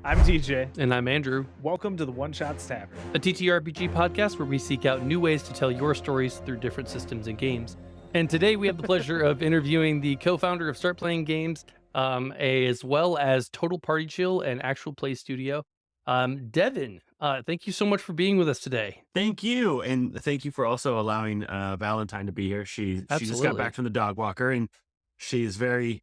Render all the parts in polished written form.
I'm TJ. And I'm Andrew. Welcome to the One Shots Tavern, a TTRPG podcast where we seek out new ways to tell your stories through different systems and games. And today we have the pleasure of interviewing the co-founder of Start Playing Games, as well as Total Party Chill and Actual Play Studio, Devon. Thank you so much for being with us today. Thank you, and thank you for also allowing Valentine to be here. She just got back from the dog walker, and she's very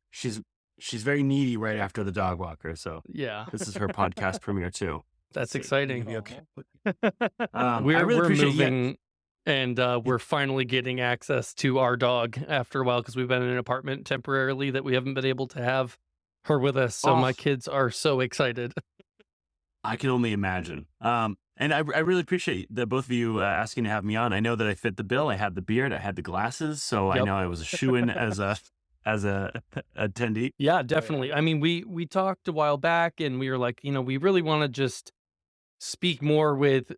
needy right after the dog walker. So yeah, this is her podcast premiere too. That's exciting. Okay. We're moving, and we're finally getting access to our dog after a while because we've been in an apartment temporarily that we haven't been able to have her with us. So my kids are so excited. I can only imagine. And I really appreciate the both of you asking to have me on. I know that I fit the bill. I had the beard, I had the glasses, so I know I was a shoo-in as a attendee. Yeah, definitely. I mean, we talked a while back, and we were like, we really want to just speak more with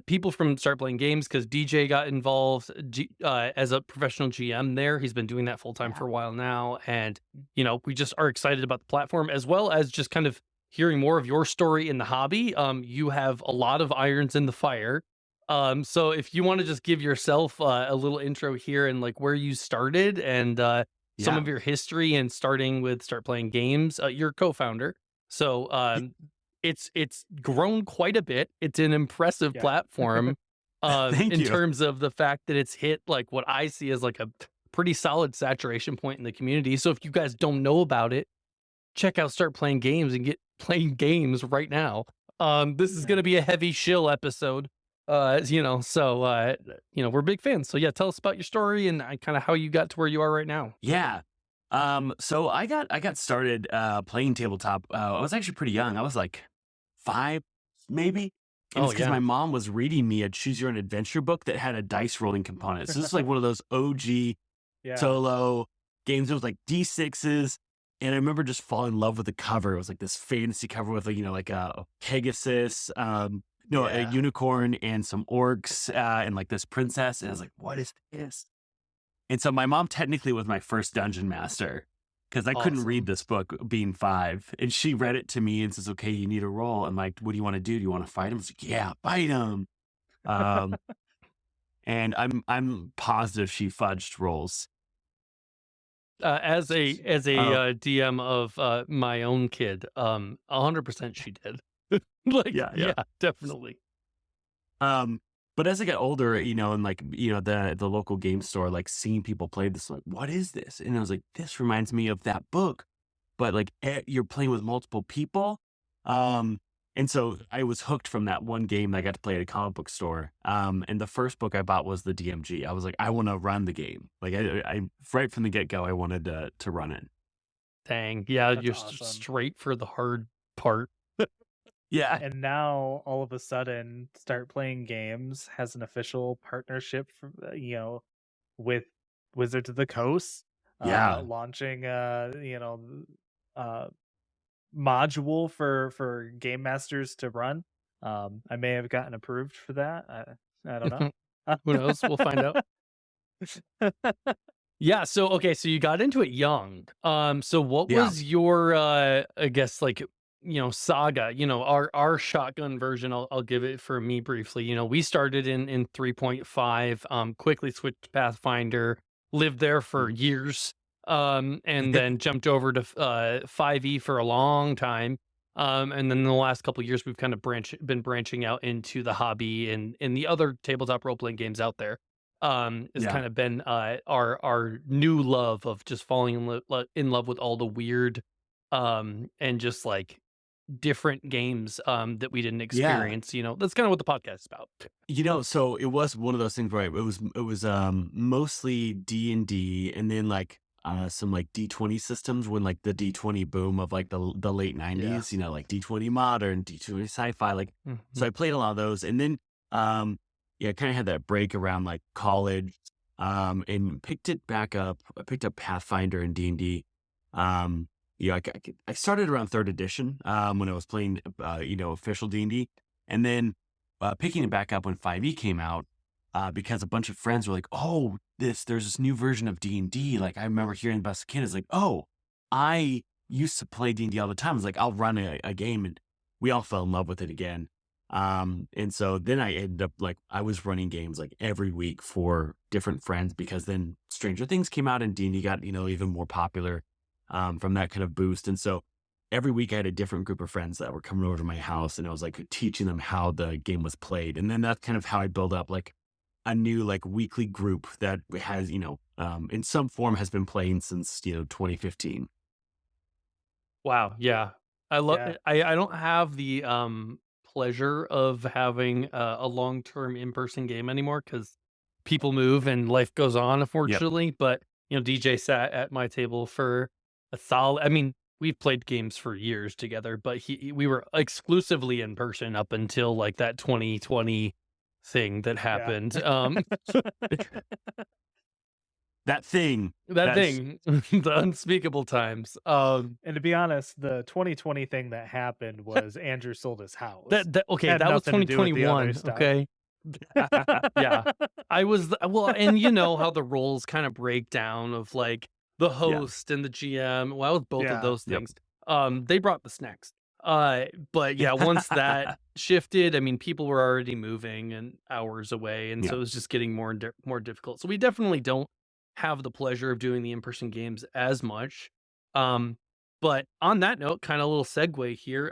people from Start Playing Games because DJ got involved as a professional GM there. He's been doing that full time for a while now, and we just are excited about the platform as well as just kind of hearing more of your story in the hobby. You have a lot of irons in the fire. So if you want to just give yourself a little intro here and like where you started and some of your history and starting with Start Playing Games, you're co-founder. So it's grown quite a bit. It's an impressive platform in terms of the fact that it's hit like what I see as like a pretty solid saturation point in the community. So if you guys don't know about it, check out Start Playing Games and get playing games right now. This is going to be a heavy shill episode, so we're big fans. So yeah, tell us about your story and kind of how you got to where you are right now. Yeah. So I got started playing tabletop. I was actually pretty young. I was like 5, maybe. And it's because my mom was reading me a Choose Your Own Adventure book that had a dice rolling component. So this is like one of those OG solo games. It was like D6s. And I remember just falling in love with the cover. It was like this fantasy cover with, like a Pegasus, a unicorn and some orcs and like this princess. And I was like, what is this? And so my mom technically was my first dungeon master because I couldn't read this book being 5. And she read it to me and says, okay, you need a roll. I'm like, what do you want to do? Do you want to fight him? I was like, yeah, fight him. And I'm positive she fudged rolls. As a DM of my own kid, 100% she did. Yeah, definitely. But as I got older, and like the local game store, like seeing people play this, like, what is this? And I was like, this reminds me of that book, but like you're playing with multiple people. And so I was hooked from that one game that I got to play at a comic book store. And the first book I bought was the DMG. I was like, I want to run the game. Like I right from the get-go, I wanted to run it. Dang. Yeah, That's you're awesome. straight for the hard part. Yeah. And now all of a sudden Start Playing Games has an official partnership with Wizards of the Coast. Launching module for game masters to run. I may have gotten approved for that. I don't know. Who knows? We'll find out. Yeah. So you got into it young. So what was your I guess like saga? Our shotgun version. I'll give it for me briefly. We started in 3.5. Quickly switched to Pathfinder. Lived there for years. And then jumped over to 5e for a long time. And then in the last couple of years, we've kind of been branching out into the hobby and the other tabletop role-playing games out there. It's kind of been our new love of just falling in love with all the weird and just like different games that we didn't experience. That's kind of what the podcast is about. So it was one of those things where it was mostly D&D and then like some like D20 systems when like the D20 boom of like the late 90s, like D20 modern, D20 sci-fi, like so I played a lot of those and then kind of had that break around like college and picked it back up. I picked up Pathfinder and D&D. I started around 3rd edition when I was playing official D&D and then picking it back up when 5e came out. Because a bunch of friends were like, oh, there's this new version of D&D. Like, I remember hearing about the kid. It's like, oh, I used to play D&D all the time. It's like, I'll run a game. And we all fell in love with it again. And so then I ended up like, I was running games like every week for different friends, because then Stranger Things came out and D&D got, even more popular, from that kind of boost. And so every week I had a different group of friends that were coming over to my house, and I was like teaching them how the game was played. And then that's kind of how I build up like a new like weekly group that has, in some form has been playing since, 2015. Wow. Yeah. I love Yeah. I don't have the pleasure of having a long-term in-person game anymore because people move and life goes on, Yep. unfortunately. But DJ sat at my table for a solid, I mean, we've played games for years together, but we were exclusively in person up until like that 2020 thing that Yeah. happened. That thing. That That's thing, the unspeakable times. And to be honest, the 2020 thing that happened was Andrew sold his house. That okay, Had that was nothing to do with the other 2021, stuff. okay? Yeah. I was well, and you know how the roles kind of break down of, like, the host and the GM, well, with both of Yeah. those Yep. things. They brought the snacks. But yeah, once that shifted, I mean, people were already moving and hours away, and so Yeah. it was just getting more difficult. So we definitely don't have the pleasure of doing the in-person games as much. Um, but on that note, kinda a little segue here,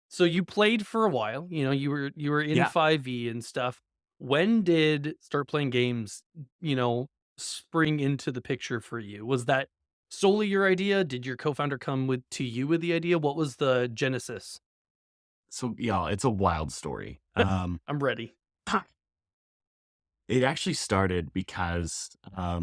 so you played for a while, you were in Yeah. 5e and stuff. When did start playing games, you know, spring into the picture for you? Was that solely your idea? Did your co-founder come to you with the idea? What was the genesis? So, yeah, it's a wild story. I'm ready. It actually started because a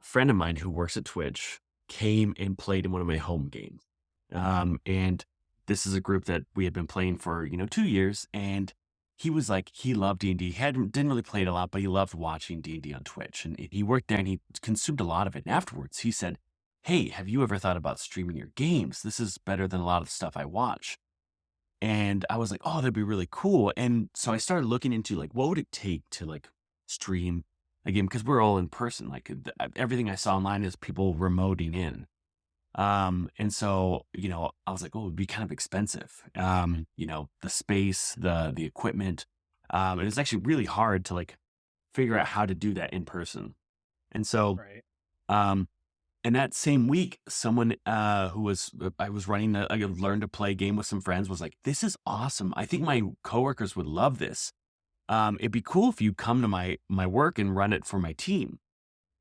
friend of mine who works at Twitch came and played in one of my home games. And this is a group that we had been playing for, 2 years. And he was like, he loved D&D. Didn't really play it a lot, but he loved watching D&D on Twitch. And he worked there and he consumed a lot of it. And afterwards, he said, "Hey, have you ever thought about streaming your games? This is better than a lot of the stuff I watch." And I was like, "Oh, that'd be really cool." And so I started looking into like, what would it take to like stream a game? Because we're all in person. Like everything I saw online is people remoting in. And so, I was like, oh, it'd be kind of expensive. The space, the equipment. And it's actually really hard to like figure out how to do that in person. And so, Right. um, and that same week, someone I was running a learn to play game with some friends was like, "This is awesome. I think my coworkers would love this. It'd be cool if you come to my work and run it for my team."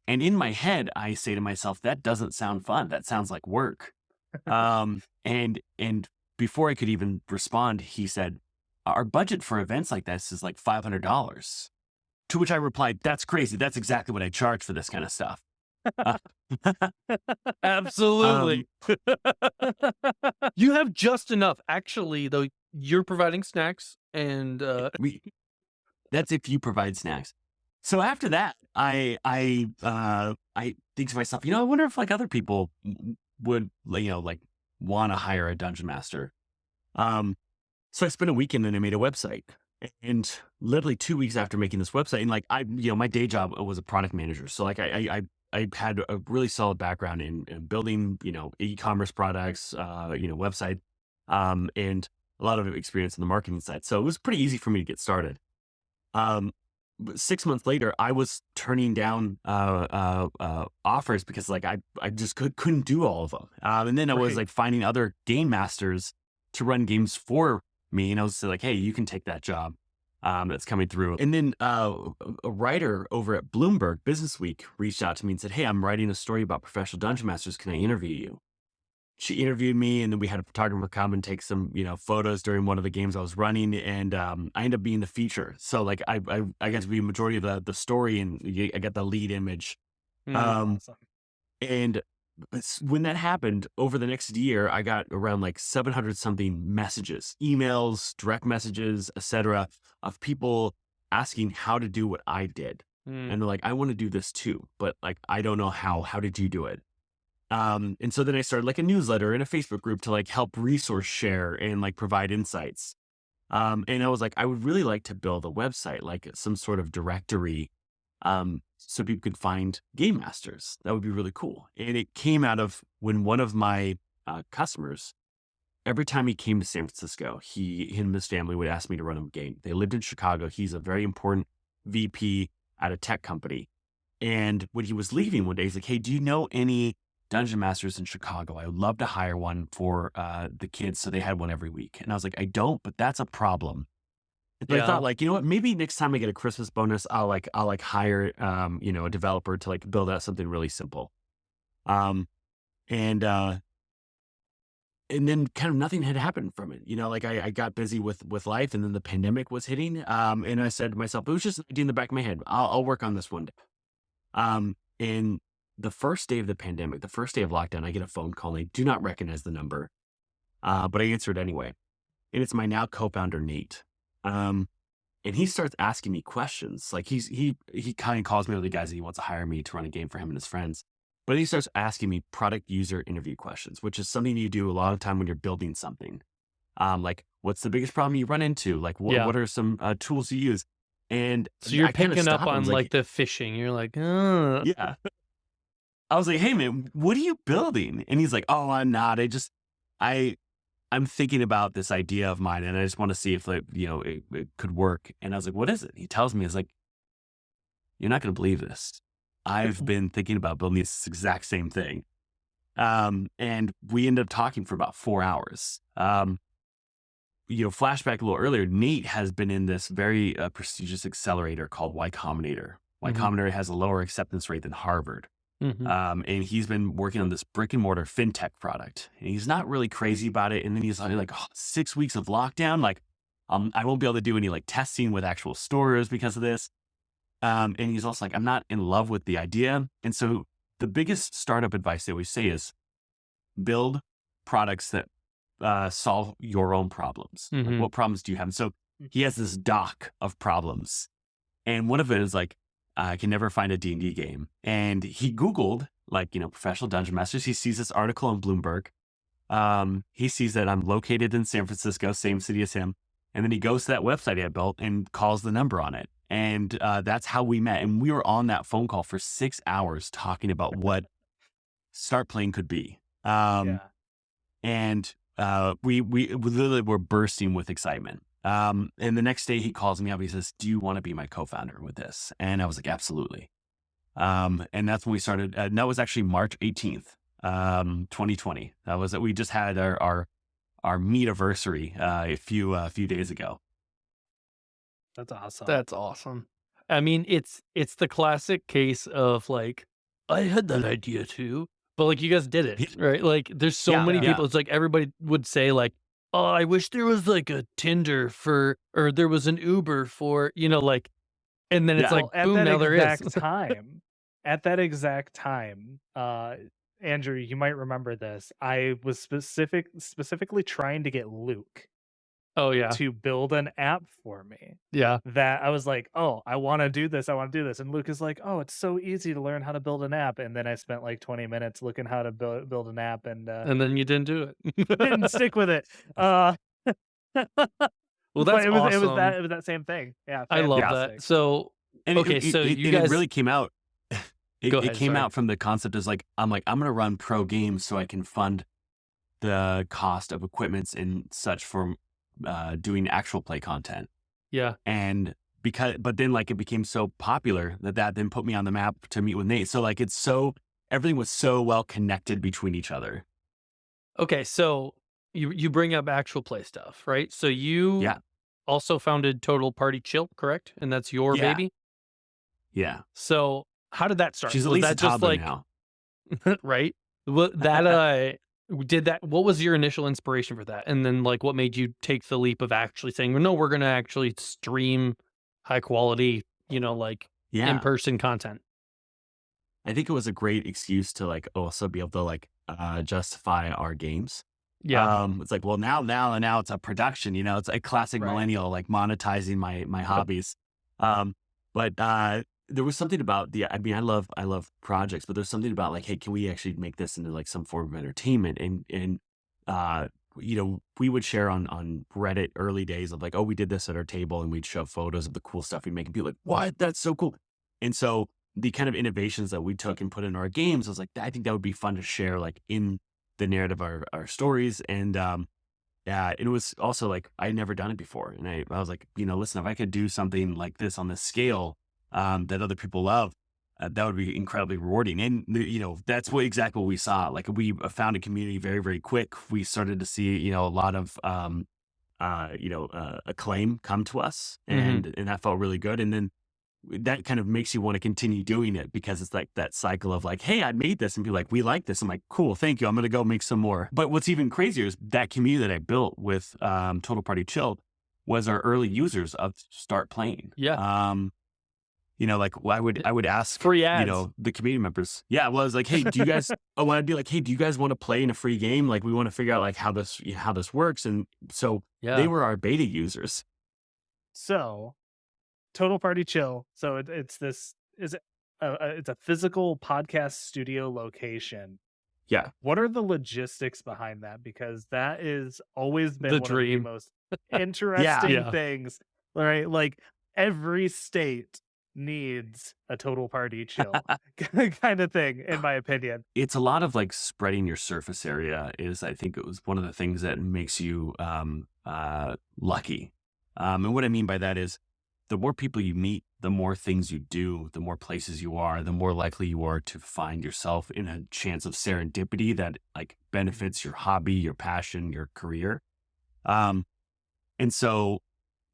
And in my head, I say to myself, that doesn't sound fun. That sounds like work. And before I could even respond, he said, "Our budget for events like this is like $500. To which I replied, "That's crazy. That's exactly what I charge for this kind of stuff." Uh, Absolutely. You have just enough. Actually, though, you're providing snacks and that's if you provide snacks. So after that, I think to myself, I wonder if like other people would, like want to hire a dungeon master. So I spent a weekend and I made a website. And literally 2 weeks after making this website, and like my day job was a product manager. So like I had a really solid background in building, e-commerce products, website, and a lot of experience on the marketing side. So it was pretty easy for me to get started. But 6 months later, I was turning down offers because like I just couldn't do all of them. And then I was Right. like finding other game masters to run games for me, and I was like, "Hey, you can take that job that's coming through." And then a writer over at Bloomberg Business Week reached out to me and said, "Hey, I'm writing a story about professional dungeon masters. Can I interview you?" She interviewed me, and then we had a photographer come and take some, photos during one of the games I was running, and I ended up being the feature. So like I got to be a majority of the story, and I got the lead image. mm, Um, Awesome. and when that happened over the next year, I got around like 700 something messages, emails, direct messages, etc., of people asking how to do what I did, mm. and they're like, "I want to do this too, but like I don't know how. How did you do it?" And so then I started like a newsletter and a Facebook group to like help resource share and like provide insights. And I was like, I would really like to build a website, like some sort of directory, so people could find game masters. That would be really cool. And it came out of when one of my customers every time he came to San Francisco, he and his family would ask me to run a game. They lived in Chicago. He's a very important VP at a tech company. And when he was leaving one day, he's like, hey, do you know any dungeon masters in Chicago? I would love to hire one for the kids so they had one every week. And I was like, I don't, but that's a problem. But I thought, like, you know what, maybe next time I get a Christmas bonus, I'll hire, a developer to like build out something really simple. And then kind of nothing had happened from it. Like I got busy with life, and then the pandemic was hitting. And I said to myself, it was just an idea in the back of my head. I'll work on this one day. And the first day of the pandemic, the first day of lockdown, I get a phone call, and I do not recognize the number. But I answered anyway. And it's my now co-founder, Nate. And he starts asking me questions. Like he kind of calls me with the guys that he wants to hire me to run a game for him and his friends. But he starts asking me product user interview questions, which is something you do a lot of time when you're building something. Like, what's the biggest problem you run into? Like, what are some tools you use? And so you're picking up on like the phishing. You're like, yeah. I was like, hey man, what are you building? And he's like, oh, I'm not. I'm thinking about this idea of mine, and I just want to see if it could work. And I was like, what is it? He tells me, it's like, you're not going to believe this. I've been thinking about building this exact same thing. And we ended up talking for about 4 hours. Flashback a little earlier, Nate has been in this very prestigious accelerator called Y Combinator. Y Combinator has a lower acceptance rate than Harvard. And he's been working on this brick and mortar fintech product, and he's not really crazy about it. And then he's like, 6 weeks of lockdown. Like, I won't be able to do any like testing with actual stores because of this. And he's also like, I'm not in love with the idea. And so the biggest startup advice they always say is build products that solve your own problems. Like, what problems do you have? And so he has this doc of problems. And one of it is like, I can never find a D&D game. And he Googled professional dungeon masters. He sees this article on Bloomberg. He sees that I'm located in San Francisco, same city as him. And then he goes to that website I built and calls the number on it. And that's how we met. And we were on that phone call for 6 hours talking about what Start Playing could be. And we literally were bursting with excitement. And the next day he calls me up. He says, do you want to be my co-founder with this? And I was like, absolutely. And that's when we started. And that was actually March 18th, 2020. That was we just had our meet-iversary a few days ago. That's awesome. That's awesome. I mean, it's the classic case of like, I had that idea too, but like you guys did it, right? Like there's so many people. It's like everybody would say like, oh, I wish there was like a Tinder or there was an Uber for, like, and then it's like, boom, now there is. At that exact time, Andrew, you might remember this. I was specifically trying to get Luke. Oh yeah. To build an app for me. Yeah. That I was like, oh, I want to do this. And Luke is like, oh, it's so easy to learn how to build an app. And then I spent like 20 minutes looking how to build an app. And then you didn't do it. Didn't stick with it. Well, that's awesome. It was that same thing. Yeah. Fantastic. I love that. So, and okay. It really came out. It came out from the concept as like, I'm going to run pro games so I can fund the cost of equipments and such for doing actual play content. Yeah. And but then like it became so popular that then put me on the map to meet with Nate. So like everything was so well connected between each other. Okay. So you bring up actual play stuff, right? So you also founded Total Party Chill, correct? And that's your baby? Yeah. So how did that start? She's at least a toddler now. Right? What was your initial inspiration for that? And then like what made you take the leap of actually saying, well, no, we're going to actually stream high quality, in-person content? I think it was a great excuse to like also be able to like justify our games. Yeah. It's like, well, now it's a production, it's a classic millennial, like monetizing my hobbies. But there was something about I love projects, but there's something about like, hey, can we actually make this into like some form of entertainment? And we would share on Reddit early days of like, oh, we did this at our table, and we'd show photos of the cool stuff we'd make, and people like, what? That's so cool. And so the kind of innovations that we took and put into our games, I was like, I think that would be fun to share like in the narrative of our stories. And it was also like, I'd never done it before. And I was like, listen, if I could do something like this on this scale, that other people love, that would be incredibly rewarding. And, that's exactly what we saw. Like, we found a community very, very quick. We started to see, a lot of, acclaim come to us, and that felt really good. And then that kind of makes you want to continue doing it, because it's like that cycle of like, hey, I made this, and be like, we like this. I'm like, cool, thank you. I'm going to go make some more. But what's even crazier is that community that I built with Total Party Chill was our early users of Start Playing. Yeah. Like, I would ask, free ads. The community members. Yeah, well, I was like, hey, do you guys? I'd be like, hey, do you guys want to play in a free game? Like, we want to figure out like how this works. And so they were our beta users. So, Total Party Chill. So it's a physical podcast studio location. Yeah. What are the logistics behind that? Because that is always been The one dream. of the most interesting Yeah. things, right? Like, every state needs a Total Party Chill kind of thing, in my opinion. It's a lot of like spreading your surface area I think it was one of the things that makes you lucky. And what I mean by that is, the more people you meet, the more things you do, the more places you are, the more likely you are to find yourself in a chance of serendipity that like benefits your hobby, your passion, your career. And so,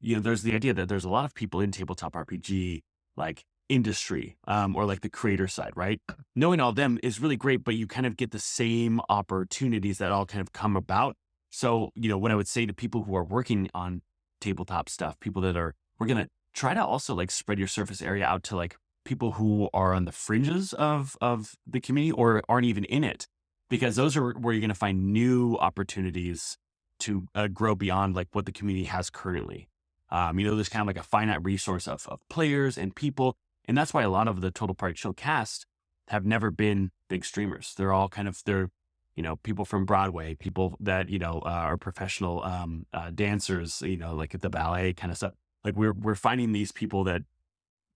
there's the idea that there's a lot of people in tabletop RPG, like industry, or like the creator side, right? Knowing all of them is really great, but you kind of get the same opportunities that all kind of come about. So, when I would say to people who are working on tabletop stuff, we're going to try to also like spread your surface area out to like people who are on the fringes of the community or aren't even in it, because those are where you're going to find new opportunities to grow beyond like what the community has currently. There's kind of like a finite resource of players and people. And that's why a lot of the Total Party Chill cast have never been big streamers. They're all people from Broadway, people that, are professional dancers, like at the ballet kind of stuff. Like, we're finding these people that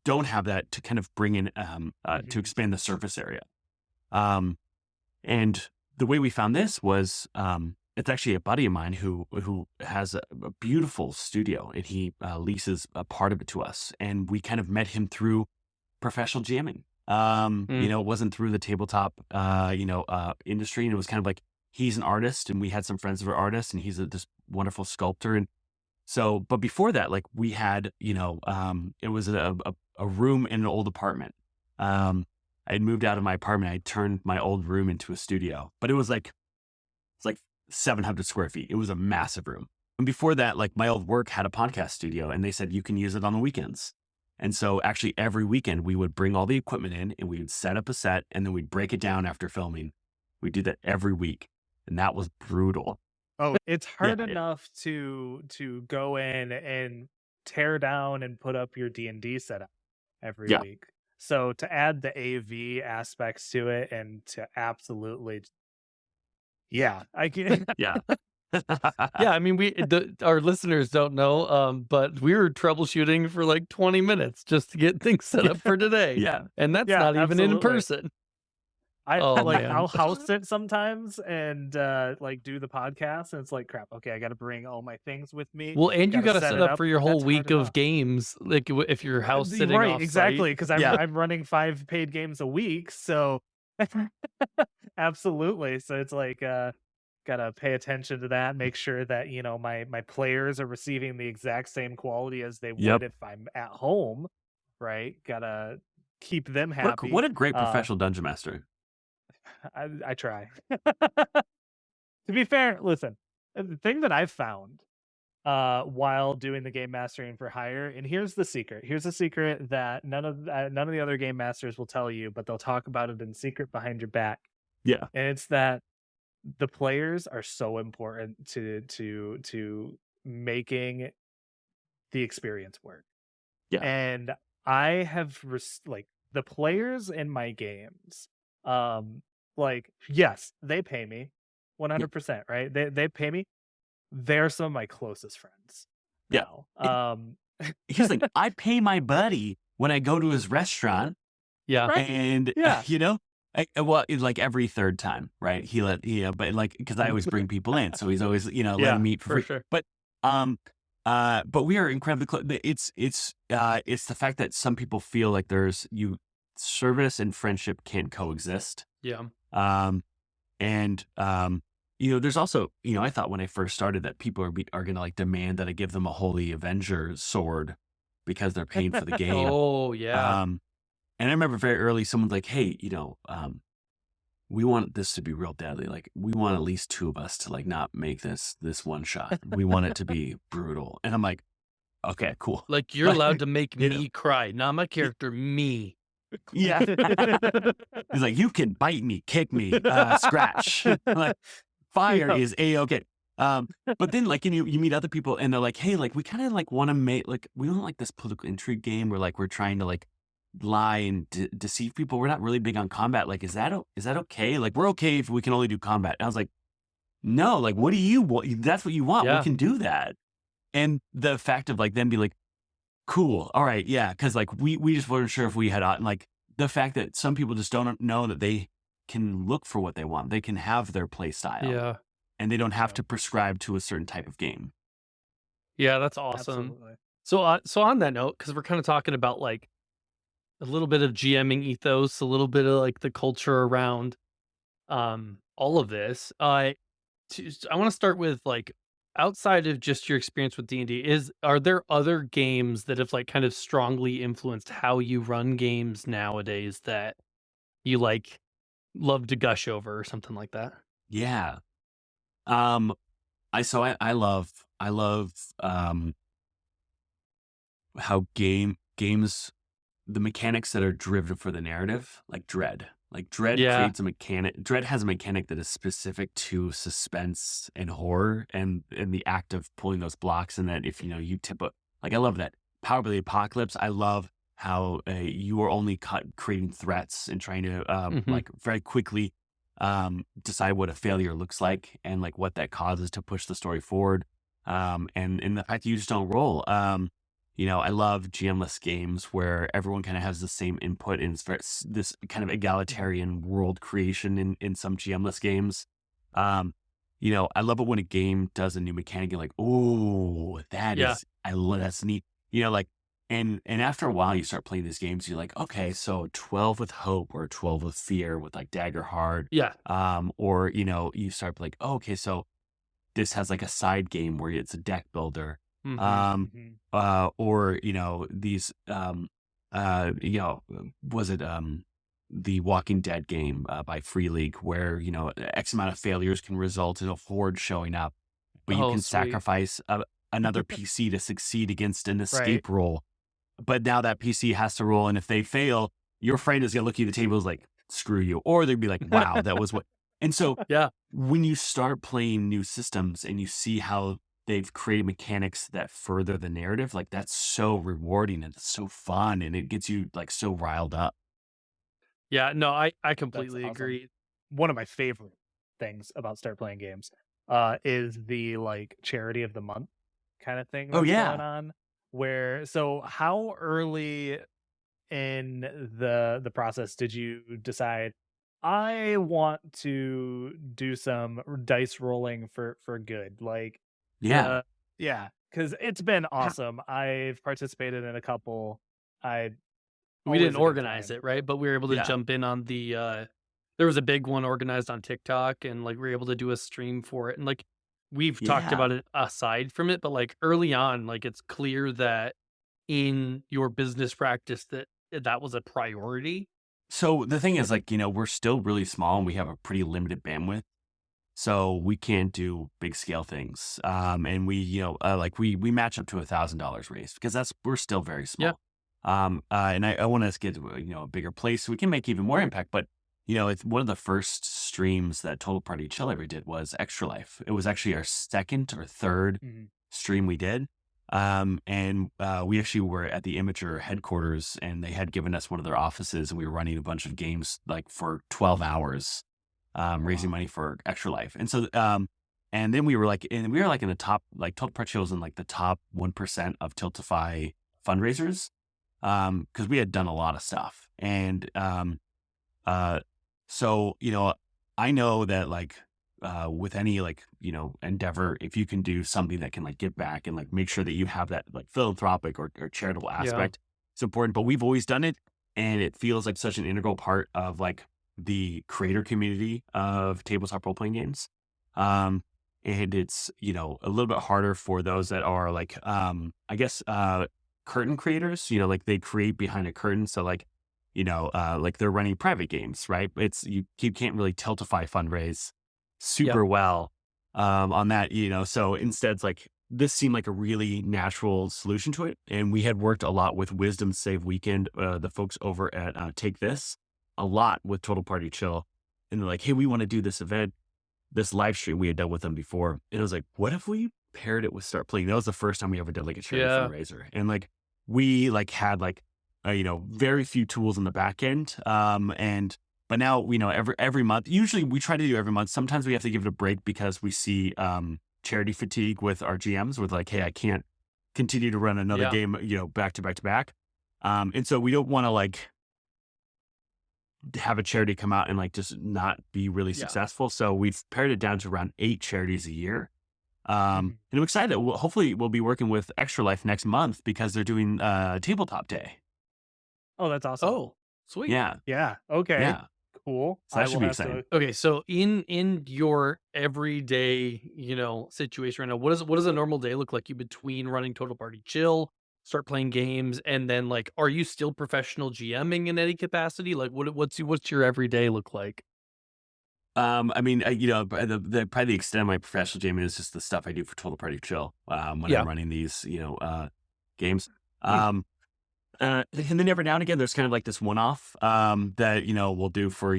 don't have that to kind of bring in, to expand the surface area. And the way we found this was, it's actually a buddy of mine who has a beautiful studio, and he leases a part of it to us. And we kind of met him through professional jamming. It wasn't through the tabletop, industry. And it was kind of like, he's an artist, and we had some friends that were artists, and he's this wonderful sculptor. And so, but before that, like, we had, it was a room in an old apartment. I had moved out of my apartment. I turned my old room into a studio, but it's like 700 square feet. It was a massive room. And before that, like, my old work had a podcast studio, and they said you can use it on the weekends. And so actually every weekend we would bring all the equipment in, and we would set up a set, and then we'd break it down after filming. We did that every week, and that was brutal. Oh, it's hard enough to go in and tear down and put up your D&D setup every week. So to add the AV aspects to it, and to absolutely, I can. Yeah. Yeah, I mean, our listeners don't know, but we were troubleshooting for like 20 minutes just to get things set up for today. Yeah. And that's not even in person. I'll house it sometimes and like do the podcast, and it's like, crap, okay, I got to bring all my things with me. Well, and you got to set up for your whole week of games, like if your house sitting right, off exactly, site. because I'm running 5 paid games a week, so absolutely. So it's like, gotta pay attention to that, make sure that my players are receiving the exact same quality as they would if I'm at home, right? Gotta keep them happy. What a great professional dungeon master. I try. To be fair, listen, the thing that I've found while doing the game mastering for hire, and here's the secret. Here's a secret that none of the other game masters will tell you, but they'll talk about it in secret behind your back. Yeah. And it's that the players are so important to making the experience work. Yeah. And I have like, the players in my games, like, yes, they pay me 100%, right? They pay me. They're some of my closest friends. Yeah. Now. Here's the thing, I pay my buddy when I go to his restaurant. Yeah. Right. And Well, it's like every third time, right? But like, because I always bring people in, so he's always, letting Yeah, me eat for for free. sure. But we are incredibly close. It's the fact that some people feel like service and friendship can't coexist. Yeah. Um, and there's also, I thought when I first started that people are gonna like demand that I give them a Holy Avenger sword because they're paying for the game. Oh, yeah. And I remember very early, someone's like, "Hey, we want this to be real deadly. Like, we want at least two of us to like not make this one shot. We want it to be brutal." And I'm like, "Okay, cool." Like, you're allowed to make you know, me cry, not my character, me. yeah. He's like, "You can bite me, kick me, scratch." Like, fire is a-okay. But then like you meet other people and they're like, "Hey, like we kind of like want to make like we don't like this political intrigue game where like we're trying to like lie and deceive people. We're not really big on combat. Like, is that okay? Like, we're okay if we can only do combat." And I was like, "No, like, what do you want? That's what you want. We Yeah. can do that." And the fact of like them be like, "Cool, all right, yeah," because like we just weren't sure if we had and like the fact that some people just don't know that they can look for what they want. They can have their play style, Yeah. and they don't have to prescribe to a certain type of game. Yeah, that's awesome. Absolutely. So on that note, because we're kind of talking about like a little bit of GMing ethos, a little bit of like the culture around all of this. I want to start with like outside of just your experience with D&D, are there other games that have like kind of strongly influenced how you run games nowadays that you like love to gush over or something like that? Yeah. Um, I love how games, the mechanics that are driven for the narrative, like Dread. Like Dread Yeah. creates a mechanic. Dread has a mechanic that is specific to suspense and horror, and the act of pulling those blocks. And that if you tip up, like I love that Power of the Apocalypse. I love how you are only creating threats and trying to like very quickly decide what a failure looks like and like what that causes to push the story forward. And the fact that you just don't roll. I love GM-less games where everyone kind of has the same input and this kind of egalitarian world creation in some GM-less games. I love it when a game does a new mechanic. You're like, "Oh, that's neat." Like, and after a while, you start playing these games. You're like, "Okay, so 12 with hope or 12 with fear with like Dagger Hard." Yeah. Or you start like, "Oh, okay, so this has like a side game where it's a deck builder." Or these was it the Walking Dead game by Free League where X amount of failures can result in a horde showing up, but you Oh, can sweet. sacrifice another PC to succeed against an escape roll. But now that PC has to roll, and if they fail, your friend is gonna look at the table as like, "Screw you," or they'd be like, "Wow, that was what." And so Yeah. when you start playing new systems and you see how they've created mechanics that further the narrative, like that's so rewarding and it's so fun and it gets you like so riled up. Yeah, no, I That's completely awesome. agree. One of my favorite things about start playing games is the like charity of the month kind of thing Oh that's yeah. going on. So how early in the process did you decide I want to do some dice rolling for good? Like Yeah. yeah, because it's been awesome. I've participated in a couple. I We always didn't a good organize time. it, right? But we were able to Yeah. jump in on the there was a big one organized on TikTok and like we were able to do a stream for it. And like we've talked Yeah. about it aside from it, but like early on, like it's clear that in your business practice that was a priority. So the thing is like, we're still really small and we have a pretty limited bandwidth. So we can't do big scale things. And we, like we match up to $1,000 raised because we're still very Yeah. small. And I want us to get to a bigger place so we can make even more impact. But it's one of the first streams that Total Party Chill ever did was Extra Life. It was actually our second or third stream we did. And we actually were at the Immature headquarters and they had given us one of their offices and we were running a bunch of games like for 12 hours. Raising money for Extra Life. And so, and then we were like in the top, like Total Party Chill was in like the top 1% of Tiltify fundraisers. Cause we had done a lot of stuff. And, So, I know that like with any like, endeavor, if you can do something that can like give back and like make sure that you have that like philanthropic or charitable Yeah. aspect, it's important. But we've always done it, and it feels like such an integral part of like the creator community of tabletop role playing games. Um, and it's, a little bit harder for those that are like, I guess, curtain creators, like they create behind a curtain. So like they're running private games, right? You can't really tiltify fundraise Yep. super well on that, So instead, it's like this seemed like a really natural solution to it, and we had worked a lot with Wisdom Save Weekend, the folks over at Take This, a lot with Total Party Chill, and they're like, "Hey, we want to do this event, this live stream." We had done with them before, and it was like, "What if we paired it with Start Playing?" That was the first time we ever did like a charity Yeah. fundraiser, and like we like had like very few tools in the back end. But now, every month, usually we try to do every month. Sometimes we have to give it a break because we see charity fatigue with our GMs with like, hey, I can't continue to run another Yeah. game, back to back to back. And so we don't want to like have a charity come out and like just not be really Yeah. successful. So we've pared it down to around 8 charities a year. Mhm. And I'm excited that hopefully we'll be working with Extra Life next month because they're doing Tabletop Day. Oh, that's awesome. Oh, sweet. Yeah. Yeah. Okay. Yeah. Cool. So that I should will be have exciting. to. Okay, so in your everyday, situation right now, what does a normal day look like? You between running Total Party Chill, Start Playing Games, and then like, are you still professional GMing in any capacity? Like, what's your everyday look like? I mean, probably the extent of my professional gaming is just the stuff I do for Total Party Chill when Yeah. I'm running these, games. Hmm. And then every now and again, there's kind of like this one-off that we'll do for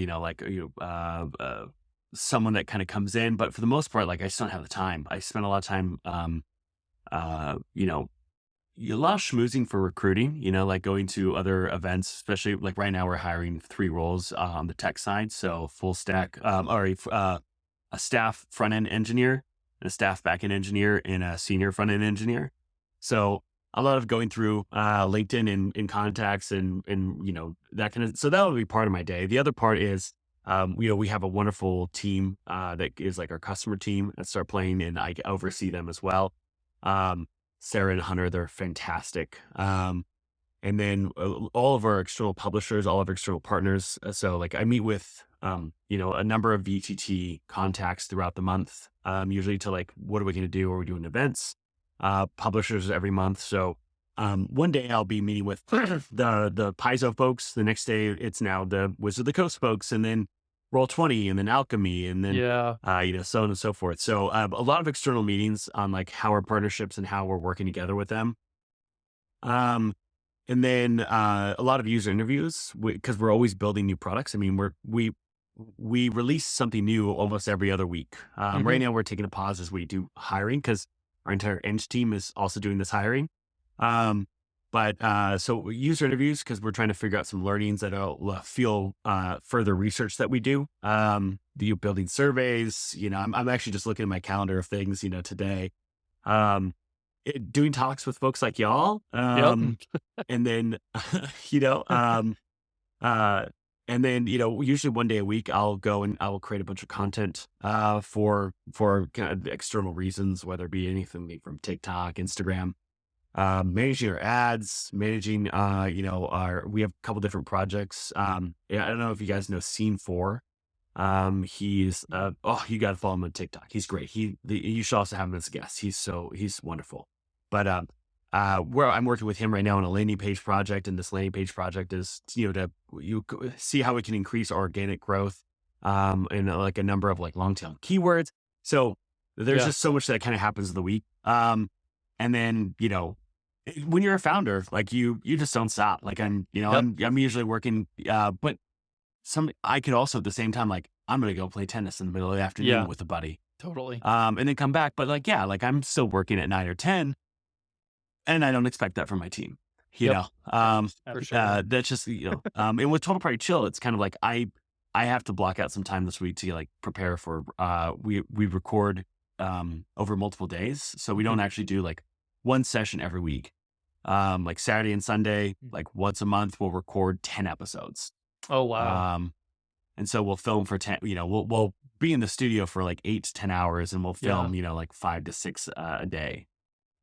someone that kind of comes in. But for the most part, like I just don't have the time. I spend a lot of time, a lot of schmoozing for recruiting, like going to other events, especially like right now we're hiring 3 roles on the tech side. So full stack, a staff front end engineer, a staff back end engineer, and a senior front end engineer. So a lot of going through LinkedIn and contacts and that kind of, so that will be part of my day. The other part is, we have a wonderful team that is like our customer team that Start Playing, and I oversee them as well. Sarah and Hunter, they're fantastic. And then all of our external publishers, all of our external partners. So like I meet with, a number of VTT contacts throughout the month, usually to like, what are we going to do? Are we doing events? Publishers every month. So one day I'll be meeting with the Paizo folks. The next day it's now the Wizard of the Coast folks, and then Roll20, and then Alchemy, and then Yeah. so on and so forth. So a lot of external meetings on like how our partnerships and how we're working together with them. And then a lot of user interviews because we're always building new products. I mean, we release something new almost every other week. Right now we're taking a pause as we do hiring because our entire Eng team is also doing this hiring. But so user interviews because we're trying to figure out some learnings that will fuel further research that we do. Building surveys, I'm actually just looking at my calendar of things, today. Doing talks with folks like y'all. Yep. And then, and then, usually one day a week I'll go and I will create a bunch of content for kind of external reasons, whether it be anything from TikTok, Instagram. Managing our ads, managing, we have a couple different projects. I don't know if you guys know Scene 4. He's, you got to follow him on TikTok. He's great. You should also have him as a guest. He's wonderful. But, where I'm working with him right now on a landing page project, and this landing page project is, to see how we can increase organic growth, and like a number of like long tail keywords. So there's just so much that kind of happens in the week. And then, when you're a founder, like you just don't stop. Like I'm usually working, but I could also at the same time, like I'm going to go play tennis in the middle of the afternoon with a buddy. Totally. And then come back. But like, I'm still working at 9 or 10, and I don't expect that from my team, For sure. that's just, and with Total Party Chill, it's kind of like, I have to block out some time this week to like prepare for, we record, over multiple days. So we don't actually do like one session every week. Like Saturday and Sunday, like once a month, we'll record 10 episodes. Oh, wow. And so we'll film for 10, we'll be in the studio for like 8 to 10 hours, and we'll film, like 5 to 6 a day.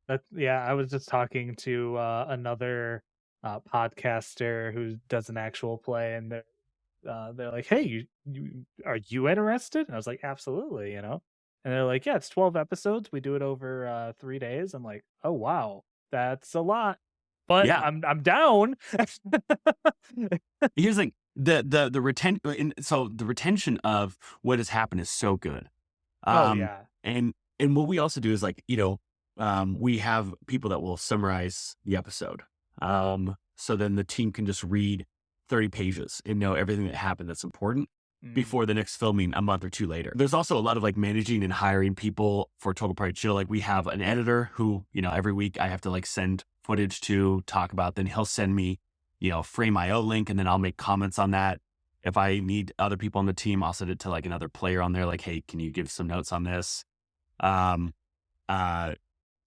I was just talking to another podcaster who does an actual play, and they're like, "Hey, you are you interested?" And I was like, "Absolutely," And they're like, "Yeah, it's 12 episodes. We do it over 3 days." I'm like, "Oh wow, that's a lot, but Yeah. I'm down." Here's like the retention. So the retention of what has happened is so good. Oh yeah, And what we also do is like, we have people that will summarize the episode. So then the team can just read 30 pages and know everything that happened that's important before the next filming a month or two later. There's also a lot of like managing and hiring people for Total Party Chill. Like we have an editor who, every week I have to like send footage to talk about. Then he'll send me, Frame.io link, and then I'll make comments on that. If I need other people on the team, I'll send it to like another player on there. Like, hey, can you give some notes on this?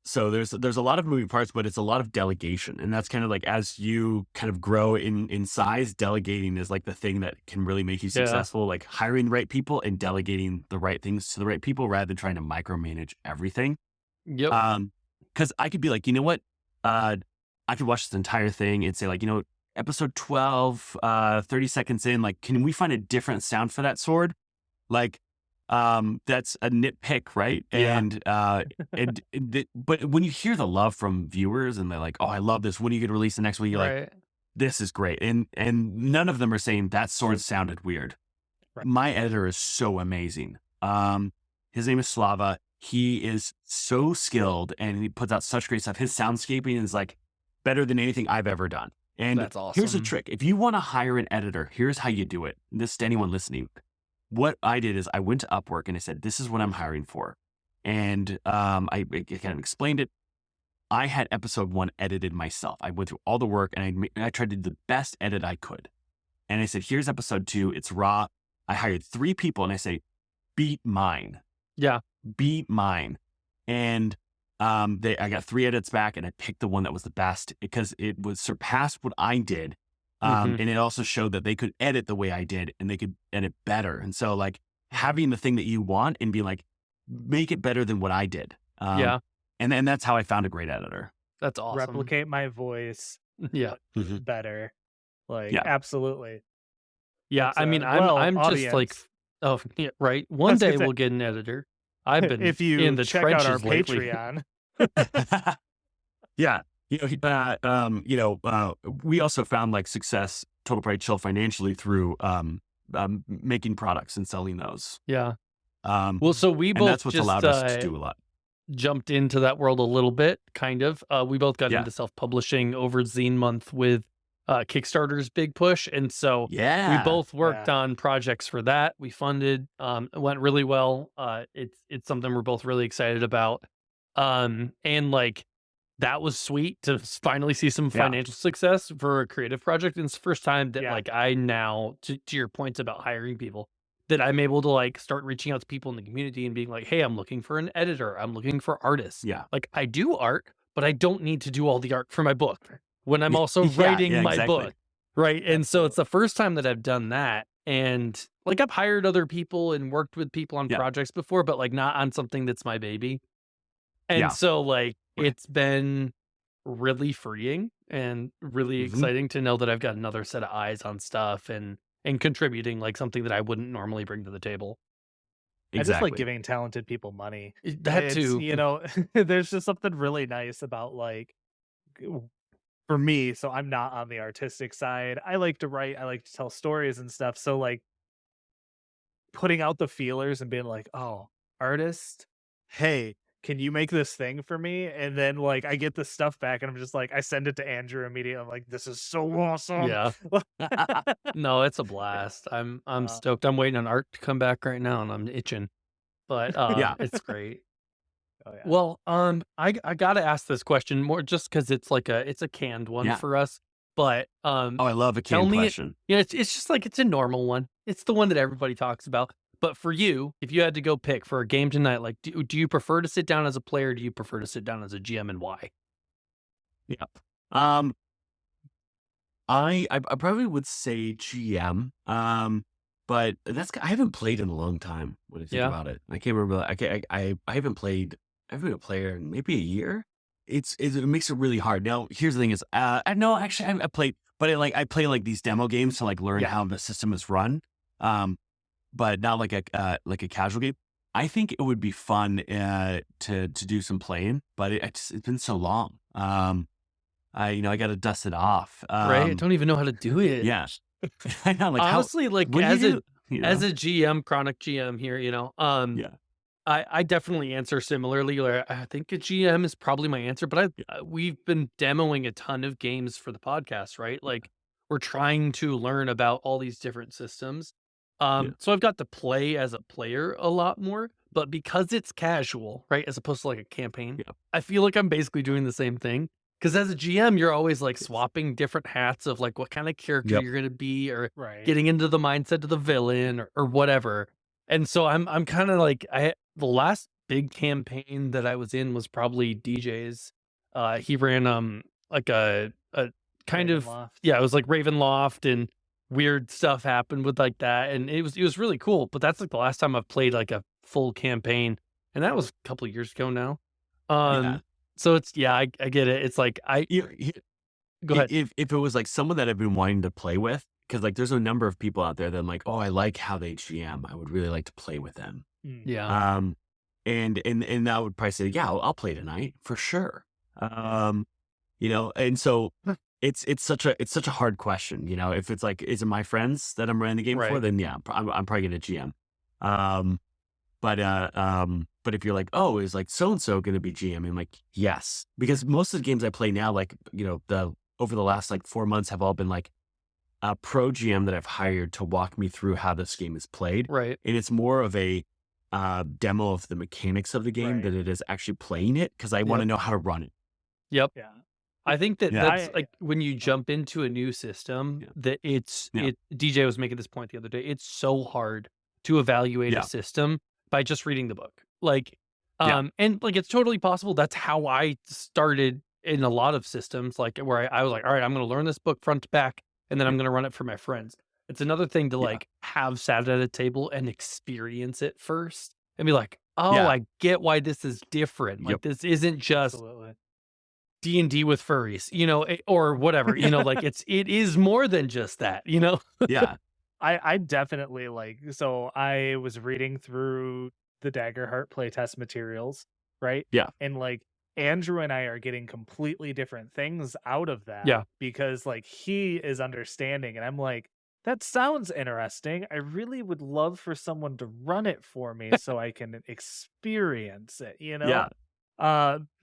So there's a lot of moving parts, but it's a lot of delegation. And that's kind of like, as you kind of grow in size, delegating is like the thing that can really make you successful, like hiring the right people and delegating the right things to the right people rather than trying to micromanage everything. Yep. Cause I could be like, you know what? I could watch this entire thing and say like, episode 12, 30 seconds in, like, can we find a different sound for that sword? Like, that's a nitpick, right? And but when you hear the love from viewers and they're like, "Oh, I love this. When are you going to release the next one?" You're like, "This is great." And none of them are saying that sword sounded weird. Right. My editor is so amazing. His name is Slava. He is so skilled and he puts out such great stuff. His soundscaping is like better than anything I've ever done. And that's awesome. Here's the trick. If you want to hire an editor, here's how you do it. This to anyone listening. What I did is I went to Upwork and I said, this is what I'm hiring for. And I kind of explained it. I had episode 1 edited myself. I went through all the work and I tried to do the best edit I could. And I said, here's episode 2. It's raw. I hired 3 people and I say, beat mine. Yeah. Beat mine. And I got 3 edits back and I picked the one that was the best because it was surpassed what I did. And it also showed that they could edit the way I did and they could edit better. And so like having the thing that you want and being like, make it better than what I did. And that's how I found a great editor. That's awesome. Replicate my voice. Yeah. Better. Like, absolutely. Yeah. I mean, I'm audience. just like, oh yeah, right. One day we'll get an editor. I've been if you in the check trenches out our lately. Patreon. Yeah. We also found like success, Total Party Chill financially through making products and selling those. Yeah. Well, so we both that's what's just, allowed us to do a lot. Jumped into that world a little bit, kind of. We both got into self-publishing over Zine Month with Kickstarter's big push. And so we both worked on projects for that. We funded, it went really well. It's something we're both really excited about. And like, that was sweet to finally see some financial success for a creative project. And it's the first time that like I now, to your points about hiring people, that I'm able to like start reaching out to people in the community and being like, hey, I'm looking for an editor. I'm looking for artists. Yeah. Like I do art, but I don't need to do all the art for my book when I'm also writing my book. Right. And so it's the first time that I've done that. And like I've hired other people and worked with people on projects before, but like not on something that's my baby. And so like, it's been really freeing and really exciting to know that I've got another set of eyes on stuff and contributing like something that I wouldn't normally bring to the table. I just like giving talented people money. That too. There's just something really nice about like, for me, so I'm not on the artistic side. I like to write, I like to tell stories and stuff. So like putting out the feelers and being like, oh, artist, hey, can you make this thing for me? And then like I get the stuff back and I'm just like, I send it to Andrew immediately. I'm like, this is so awesome. Yeah. No, it's a blast. I'm stoked. I'm waiting on art to come back right now and I'm itching. But it's great. Oh, yeah. Well, I gotta ask this question more just because it's like it's a canned one for us. But I love a canned question. It's just like it's a normal one. It's the one that everybody talks about. But for you, if you had to go pick for a game tonight, like, do you prefer to sit down as a player? Or do you prefer to sit down as a GM, and why? Yeah. I probably would say GM. but I haven't played in a long time when I think Yeah. about it. I can't remember. I haven't played. I haven't been a player in maybe a year. It makes it really hard. Now, here's the thing: is I know actually I played, but I play like these demo games to like learn Yeah. how the system is run. But not like a casual game. I think it would be fun to do some playing, but it's been so long. I got to dust it off. Right? I don't even know how to do it. Yeah. I know, like Honestly, like what do as you a do? You as know? a GM, chronic GM here, Yeah. I definitely answer similarly. Like, I think a GM is probably my answer, but we've been demoing a ton of games for the podcast, right? Like we're trying to learn about all these different systems. Yeah. So I've got to play as a player a lot more, but because it's casual, right, as opposed to like a campaign, Yeah. I feel like I'm basically doing the same thing. Because as a GM, you're always like Yes. swapping different hats of like what kind of character Yep. you're going to be, or Right. getting into the mindset of the villain, or whatever. And so I'm kind of like the last big campaign that I was in was probably DJ's. He ran like a kind of Ravenloft. it was like Ravenloft, and weird stuff happened with like that, and it was really cool. But that's like the last time I've played like a full campaign, and that was a couple of years ago now. Yeah. So it's I get it. It's like go ahead. If it was like someone that I've been wanting to play with, because like there's a number of people out there that I'm like, oh, I like how they GM. I would really like to play with them. Yeah. And I would probably say, yeah, I'll play tonight for sure. And so it's such a hard question. If it's like, is it my friends that I'm running the game for? Right. Then yeah, I'm probably gonna GM. But if you're like, oh, is like so and so going to be GM? I'm like, yes, because most of the games I play now, like over the last like 4 months, have all been like a pro GM that I've hired to walk me through how this game is played, Right. and it's more of a demo of the mechanics of the game Right. than it is actually playing it, because I want to know how to run it. Yep. Yeah. I think that Yeah. that's like when you jump into a new system, Yeah. that Yeah. DJ was making this point the other day. It's so hard to evaluate Yeah. a system by just reading the book. Like, Yeah. and like it's totally possible. That's how I started in a lot of systems, like where I was like, all right, I'm going to learn this book front to back, and then I'm going to run it for my friends. It's another thing to Yeah. like have sat at a table and experience it first and be like, oh, Yeah. I get why this is different. Like Yep. this isn't just Absolutely. D&D with furries, or whatever, like it is more than just that, Yeah. I definitely so I was reading through the Daggerheart playtest materials, right? Yeah. And like Andrew and I are getting completely different things out of that. Yeah. Because like he is understanding and I'm like, that sounds interesting. I really would love for someone to run it for me so I can experience it, Yeah.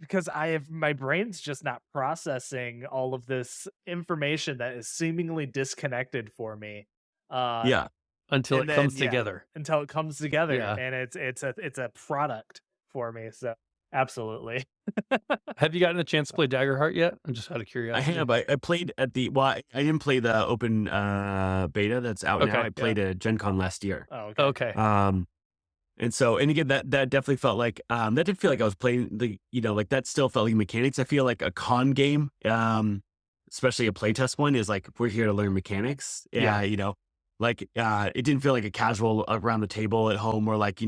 Because my brain's just not processing all of this information that is seemingly disconnected for me. Yeah. Until and it comes then, yeah, together. until it comes together, Yeah. and it's a product for me. So absolutely. Have you gotten a chance to play Daggerheart yet? I'm just out of I curiosity. have. I played at I didn't play the open beta that's out now. Okay, I played at Gen Con last year. Oh, okay. Okay. And again, that definitely felt like that didn't feel like I was playing like that still felt like mechanics. I feel like a con game, especially a playtest one, is like we're here to learn mechanics. Yeah. It didn't feel like a casual around the table at home, or like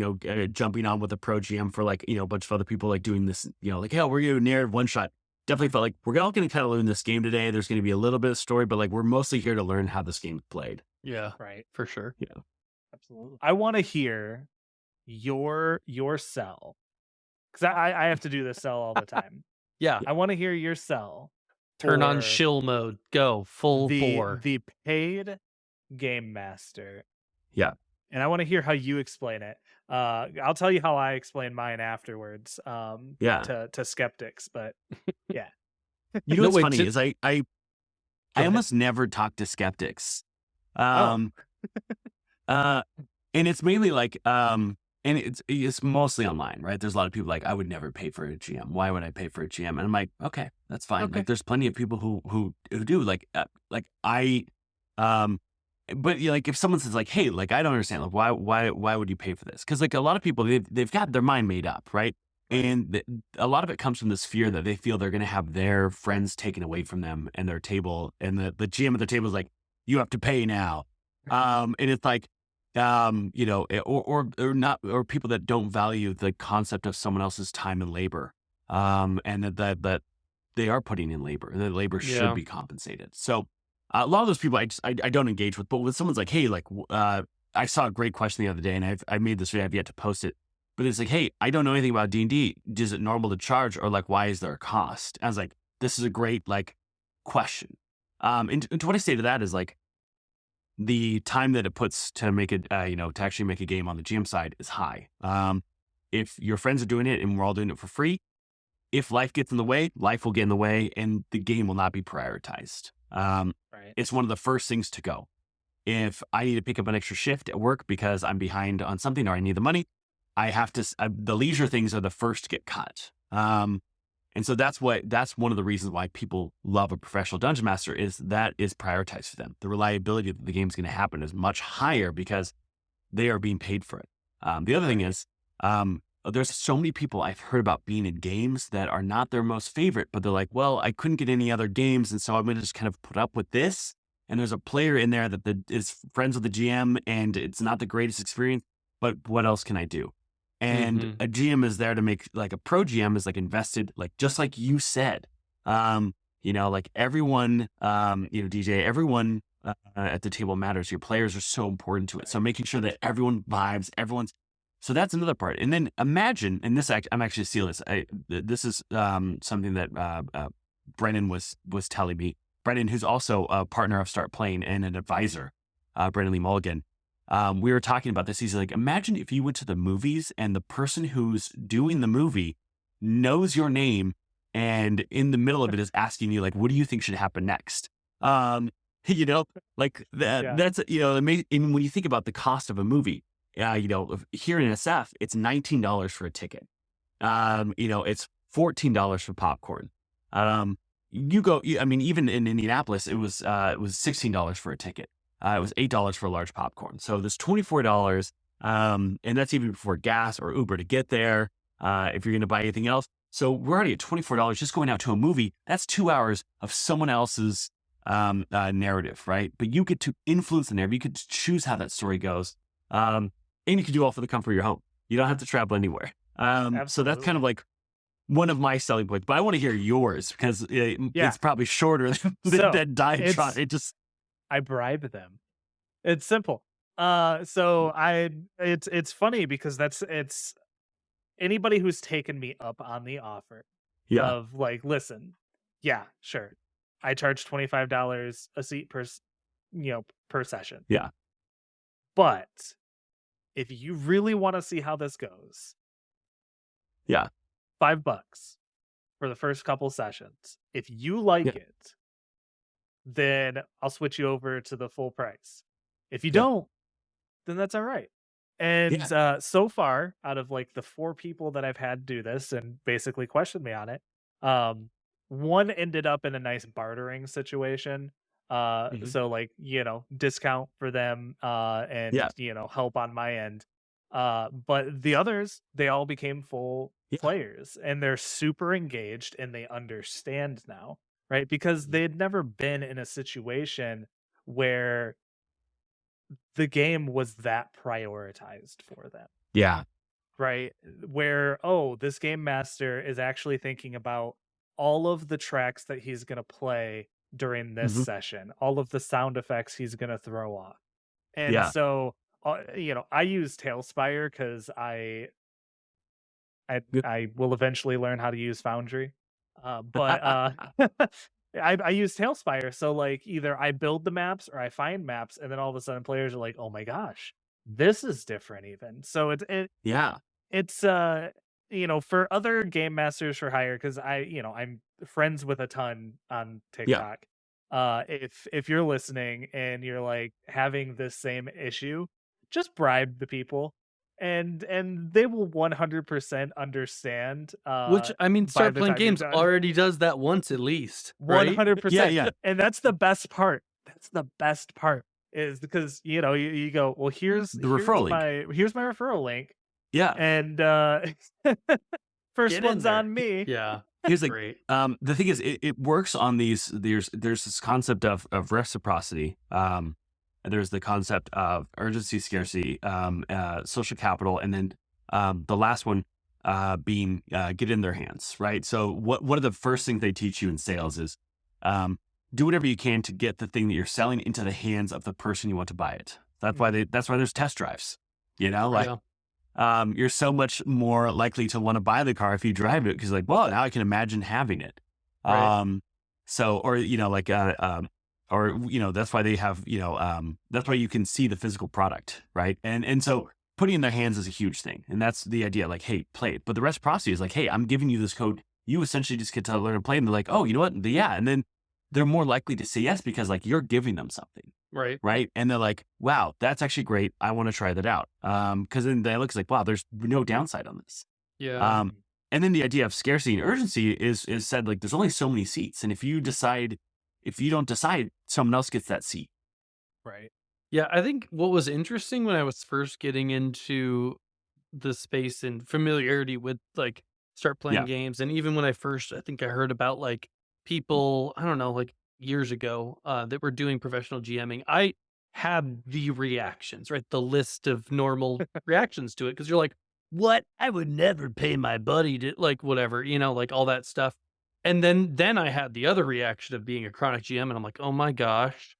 jumping on with a pro GM for like a bunch of other people like doing this. Like, hell, we're gonna narrative one shot. Definitely felt like we're all gonna kind of learn this game today. There's gonna be a little bit of story, but like we're mostly here to learn how this game's played. Yeah, Right. for sure. Yeah. Absolutely. I want to hear your cell, because I have to do this cell all the time. Yeah. I want to hear your cell. Turn on for shill mode. Go full bore. the paid game master. Yeah. And I want to hear how you explain it. I'll tell you how I explain mine afterwards. Yeah. To skeptics, but yeah. You know No, what's wait, funny to- is I ahead. almost never talk to skeptics. Oh. And it's mainly like and it's mostly online, right? There's a lot of people like, I would never pay for a GM. Why would I pay for a GM? And I'm like, okay, that's fine. Okay. Like there's plenty of people who do but like if someone says like, hey, like I don't understand, like why would you pay for this? Because like a lot of people they've got their mind made up, right? And a lot of it comes from this fear that they feel they're going to have their friends taken away from them and their table, and the GM at the table is like, you have to pay now. And it's like, or not, or people that don't value the concept of someone else's time and labor, and that they are putting in labor, and that labor should be compensated. So a lot of those people I don't engage with, but when someone's like, hey, I saw a great question the other day, and I made this video, I've yet to post it, but it's like, hey, I don't know anything about D&D. Is it normal to charge, or like, why is there a cost? I was like, this is a great question. And what I say to that is like, the time that it puts to make it, to actually make a game on the GM side is high. If your friends are doing it and we're all doing it for free, if life gets in the way, life will get in the way, and the game will not be prioritized. Right. It's one of the first things to go. If I need to pick up an extra shift at work because I'm behind on something or I need the money, I have to. The leisure things are the first to get cut. And so that's one of the reasons why people love a professional dungeon master, is that is prioritized for them. The reliability that the game's going to happen is much higher because they are being paid for it. The other thing is, there's so many people I've heard about being in games that are not their most favorite, but they're like, well, I couldn't get any other games, and so I'm going to just kind of put up with this. And there's a player in there that is friends with the GM, and it's not the greatest experience, but what else can I do? And a GM is there to make, like, a pro GM is like invested, like, just like you said, like everyone, DJ, everyone at the table matters. Your players are so important to it. So making sure that everyone vibes, so that's another part. And then imagine, and this, I'm actually stealing this. This is something that Brennan was telling me. Brennan, who's also a partner of Start Playing and an advisor, Brennan Lee Mulligan. We were talking about this. He's like, imagine if you went to the movies and the person who's doing the movie knows your name, and in the middle of it is asking you, like, what do you think should happen next? Like that. Yeah. That's, amazing. And when you think about the cost of a movie, here in SF, it's $19 for a ticket. It's $14 for popcorn. Even in Indianapolis, it was $16 for a ticket. It was $8 for a large popcorn. So there's $24, and that's even before gas or Uber to get there. If you're going to buy anything else, so we're already at $24 just going out to a movie. That's 2 hours of someone else's narrative, right? But you get to influence the narrative. You could choose how that story goes, and you can do all for the comfort of your home. You don't have to travel anywhere. So that's kind of like one of my selling points. But I want to hear yours, because it's probably shorter than that diatribe. I bribe them. It's simple. It's funny because it's anybody who's taken me up on the offer of like, listen, yeah, sure, I charge $25 a seat per session. Yeah. But if you really want to see how this goes, $5 for the first couple sessions. If you like it, then I'll switch you over to the full price. If you don't, then that's all right. And so far, out of like the 4 people that I've had do this and basically question me on it, one ended up in a nice bartering situation. So like, discount for them, and help on my end. But the others, they all became full players, and they're super engaged, and they understand now. Right, because they had never been in a situation where the game was that prioritized for them. Yeah. Right, where, this game master is actually thinking about all of the tracks that he's going to play during this session, all of the sound effects he's going to throw off. And so, I use Tailspire because I will eventually learn how to use Foundry. But I use Tailspire, so like either I build the maps or I find maps, and then all of a sudden players are like, "Oh my gosh, this is different." Even so, it's for other game masters for hire, because I'm friends with a ton on TikTok. If you're listening and you're like having this same issue, just bribe the people. And they will 100% understand. Which, Start Playing Games already does that once at least. 100%. Yeah. And that's the best part. Is because you go, well, here's my referral link. Yeah. And first one's on me. Yeah. Here's great. The thing is, it works on these. There's this concept of reciprocity. there's the concept of urgency, scarcity, social capital, and then the last one being get in their hands, right? So what are the first things they teach you in sales is do whatever you can to get the thing that you're selling into the hands of the person you want to buy it. That's why there's test drives, you're so much more likely to want to buy the car if you drive it, because well, now I can imagine having it. Right. That's why they have, that's why you can see the physical product, right? And so putting in their hands is a huge thing. And that's the idea, hey, play it. But the reciprocity is hey, I'm giving you this code. You essentially just get to learn to play. And they're like, oh, you know what? Yeah. And then they're more likely to say yes because you're giving them something. Right. Right. And they're like, wow, that's actually great. I want to try that out. Because then they look wow, there's no downside on this. Yeah. And then the idea of scarcity and urgency is said there's only so many seats. And if you don't decide, someone else gets that seat. Right. Yeah. I think what was interesting when I was first getting into the space and familiarity with start playing games, and even when I think I heard about people, I don't know, years ago, that were doing professional GMing, I had the reactions, right? The list of normal reactions to it. Cause you're like, what? I would never pay my buddy to whatever, all that stuff. And then I had the other reaction of being a chronic GM, and I'm like, oh my gosh,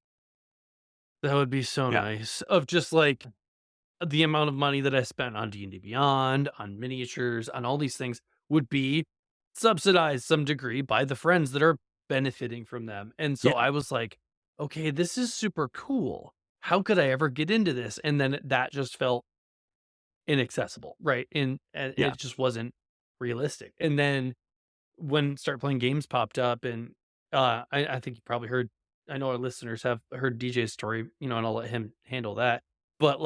that would be so nice, of just the amount of money that I spent on D&D Beyond, on miniatures, on all these things would be subsidized some degree by the friends that are benefiting from them. And so I was like, okay, this is super cool. How could I ever get into this? And then that just felt inaccessible, right? And it just wasn't realistic. And then when Start Playing Games popped up, and I think you probably heard, I know our listeners have heard DJ's story, and I'll let him handle that. But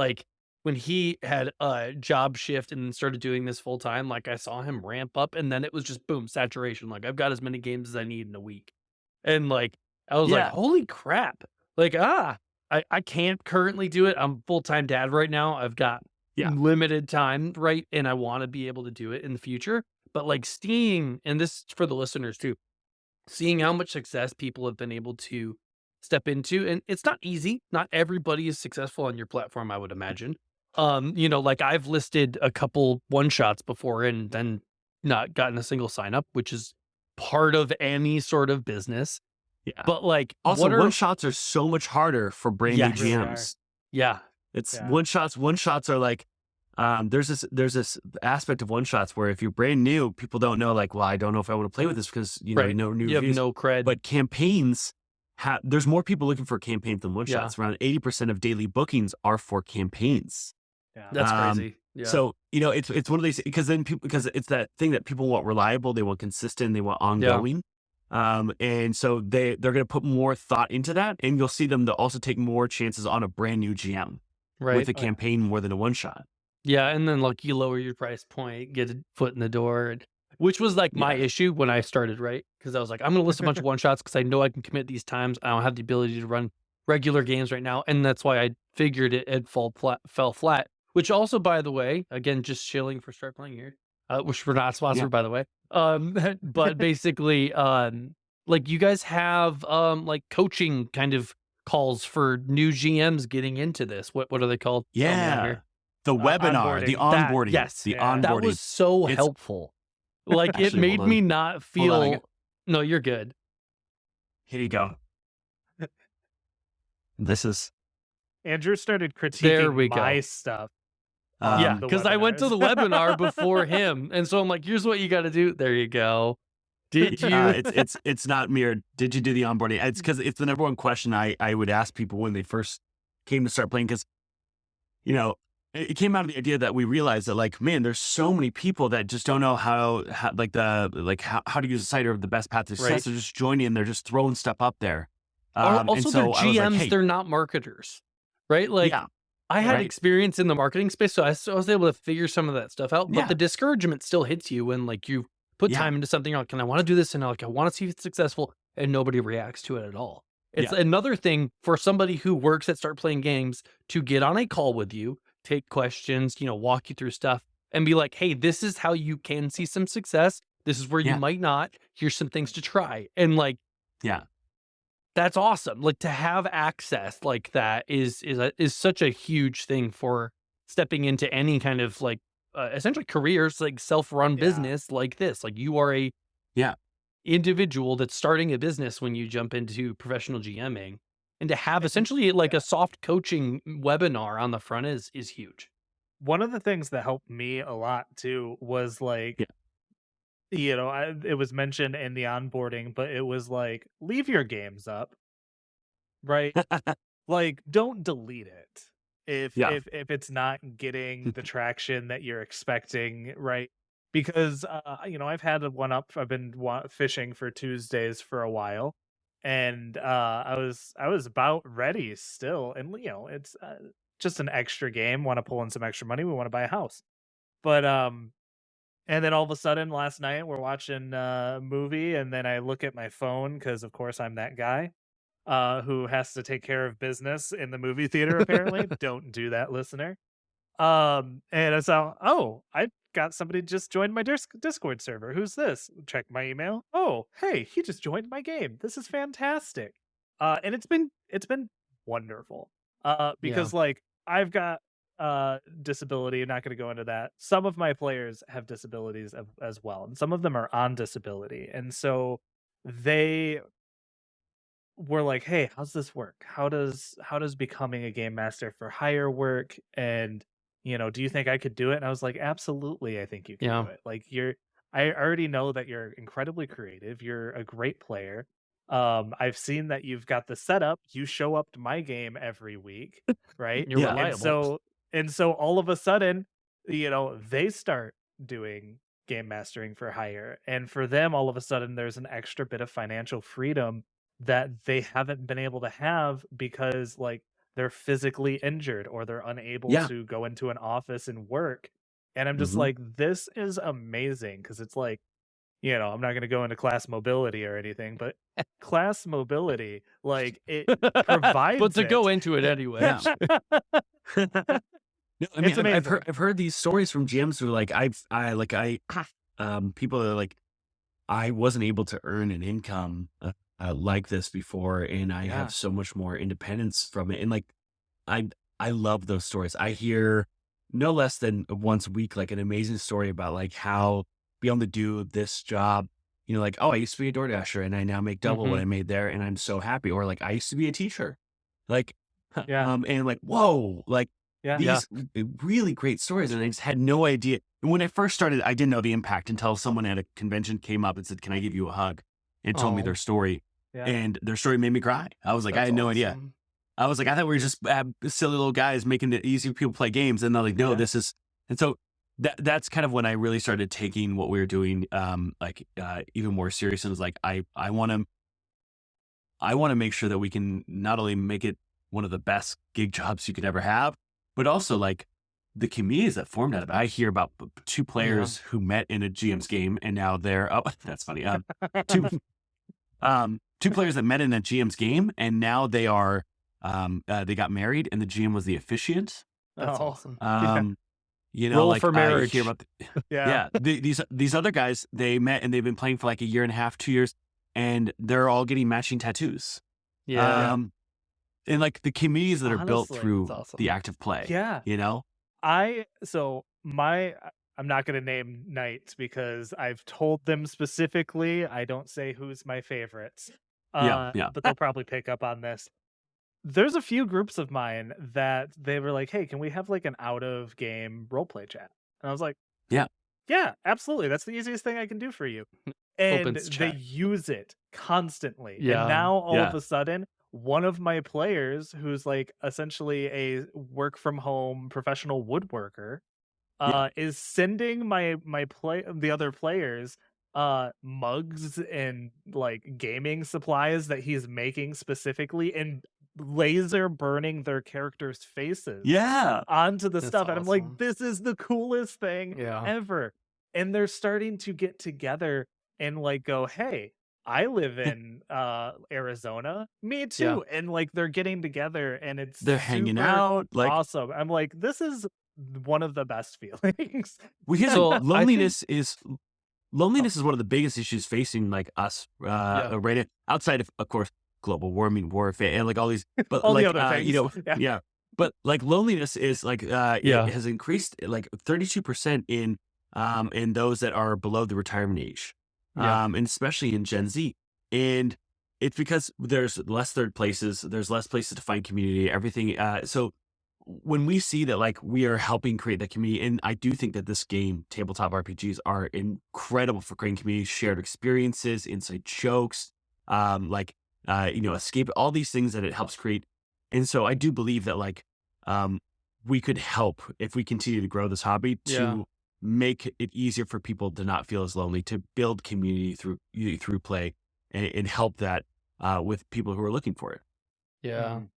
when he had a job shift and started doing this full time, I saw him ramp up, and then it was just boom, saturation. I've got as many games as I need in a week. And I was like, holy crap. I can't currently do it. I'm full-time dad right now. I've got limited time, right? And I want to be able to do it in the future. But seeing, and this for the listeners too, seeing how much success people have been able to step into, and it's not easy. Not everybody is successful on your platform, I would imagine. I've listed a couple one-shots before and then not gotten a single sign up, which is part of any sort of business. Yeah. But also one-shots are so much harder for brand new GMs. Yeah. It's one-shots are there's this aspect of one-shots where if you're brand new, people don't know well, I don't know if I want to play with this because you have no cred. But campaigns there's more people looking for campaigns than one-shots. Around 80% of daily bookings are for campaigns. Yeah. That's crazy. Yeah. So, it's one of these, because it's that thing that people want reliable, they want consistent, they want ongoing. And so they're going to put more thought into that, and you'll see them to also take more chances on a brand new GM with a campaign more than a one-shot. Yeah. And then you lower your price point, get a foot in the door, which was my issue when I started, right? Because I was I'm going to list a bunch of one-shots because I know I can commit these times. I don't have the ability to run regular games right now. And that's why I figured it fell flat. Which also, by the way, again, just shilling for Start Playing here, which we're not sponsored, by the way. But basically, you guys have coaching kind of calls for new GMs getting into this. What are they called? Yeah, the webinar, the onboarding. The onboarding. That was so helpful. Actually, it made me not feel. No, you're good. Here you go. This is. Andrew started critiquing my stuff. Because I went to the webinar before him, and so I'm like, "Here's what you got to do." There you go. Did you? It's not mirrored. Did you do the onboarding? It's because it's the number one question I would ask people when they first came to Start Playing, because it came out of the idea that we realized that man, there's so many people that just don't know how to use a site or the best path to success. They're just joining and they're just throwing stuff up there. Also, they're GMs. They're not marketers, right? I had experience in the marketing space, so I was able to figure some of that stuff out. But the discouragement still hits you when you put time into something. You're I want to do this, and I want to see if it's successful, and nobody reacts to it at all. It's another thing for somebody who works at Start Playing Games to get on a call with you, take questions, walk you through stuff, and be like, "Hey, this is how you can see some success. This is where you might not. Here's some things to try." And That's awesome. Like to have access like that is such a huge thing for stepping into any kind of like essentially careers, like self-run Yeah. business like this. Like you are a Yeah. individual that's starting a business when you jump into professional GMing, and to have And essentially like yeah. a soft coaching webinar on the front is huge. One of the things that helped me a lot too was like, it was mentioned in the onboarding, but it was like, leave your games up, right? Like, don't delete it if Yeah. if it's not getting the traction that you're expecting, right? Because I've had a one up. I've been fishing for Tuesdays for a while, and I was about ready still, and it's just an extra game. Want to pull in some extra money? We want to buy a house, but and then all of a sudden last night we're watching a movie, and then I look at my phone because of course I'm that guy who has to take care of business in the movie theater, apparently. Don't do that, listener. And I saw, oh, I got somebody just joined my Discord server. Who's this? Check my email. Oh, hey, he just joined my game. This is fantastic. And it's been wonderful. Yeah. Because like I've got disability. I'm not going to go into that. Some of my players have disabilities as well, and some of them are on disability. And so they were like, "Hey, how's this work? How does becoming a game master for hire work? And do you think I could do it?" And I was like, "Absolutely, I think you can do Yeah. it. Like I already know that you're incredibly creative. You're a great player. I've seen that you've got the setup. You show up to my game every week, right? You're Yeah. And reliable. so all of a sudden, they start doing game mastering for hire, and for them, all of a sudden, there's an extra bit of financial freedom that they haven't been able to have because like they're physically injured or they're unable Yeah. to go into an office and work. And I'm just Hmm. like, this is amazing because it's like, I'm not going to go into class mobility or anything, but class mobility, like it But provides to go it. into it anyway. Yeah. No, I mean, It's I've amazing. heard these stories from GMs who are like, people are like, I wasn't able to earn an income like this before, and I Yeah. have so much more independence from it. And like, I I love those stories. I hear no less than once a week, like an amazing story about like how be able to do this job. Like, oh, I used to be a DoorDasher and I now make double what Mhm. I made there, and I'm so happy. Or like, I used to be a teacher, like, Yeah. and like, whoa, like Yeah. Yeah. these really great stories, and I just had no idea. And when I first started, I didn't know the impact until someone at a convention came up and said, "Can I give you a hug?" and told me Oh, their story, Yeah. and their story made me cry. I was like, I that's had no idea. awesome. I was like, I thought we were just silly little guys making it easy for people to play games. And they're like, no, Yeah. this is, and so that's kind of when I really started taking what we were doing, even more serious. And was like, I want to make sure that we can not only make it one of the best gig jobs you could ever have, but also like the communities that formed out of it. I hear about two players who met in a GM's game and now they're, oh, that's funny. Two, two players that met in a GM's game and now they are, they got married and the GM was the officiant. That's Oh. awesome. Yeah. Roll Like for I marriage. hear about, Yeah. these other guys, they met and they've been playing for like a year and a half, 2 years, and they're all getting matching tattoos. Yeah. And like the communities that are built Honestly, through that's awesome. the active play, Yeah. I'm not going to name knights because I've told them specifically. I don't say who's my favorites. Yeah. But they'll probably pick up on this. There's a few groups of mine that they were like, "Hey, can we have like an out of game roleplay chat?" And I was like, Yeah. "Yeah, absolutely. That's the easiest thing I can do for you." And Opens they chat. use it constantly. And Yeah. now all of Yeah. a sudden, one of my players who's like essentially a work from home professional woodworker Yeah. is sending the other players mugs and like gaming supplies that he's making specifically and laser burning their characters' faces Yeah. onto the That's stuff. And I'm like, awesome. this is the coolest thing Yeah. ever. And they're starting to get together and like go, hey, I live in Arizona. Me too. And like they're getting together and it's They're hanging super out. Like, awesome. I'm like, this is one of the best feelings. well, here's So, I the- think- loneliness is one of the biggest issues facing like us, Yeah. right outside of course, global warming, warfare, and like all these, but All the like, other things. yeah, but like loneliness is like, it Yeah. has increased like 32% in those that are below the retirement age, Yeah. and especially in Gen Z. And it's because there's less third places, there's less places to find community, everything. So when we see that, like, we are helping create that community, and I do think that this game, tabletop RPGs, are incredible for creating community, shared experiences, inside jokes, like, escape, all these things that it helps create. And so I do believe that, like, we could help if we continue to grow this hobby Yeah. to make it easier for people to not feel as lonely, to build community through play, and help that with people who are looking for it. Yeah. Mhm.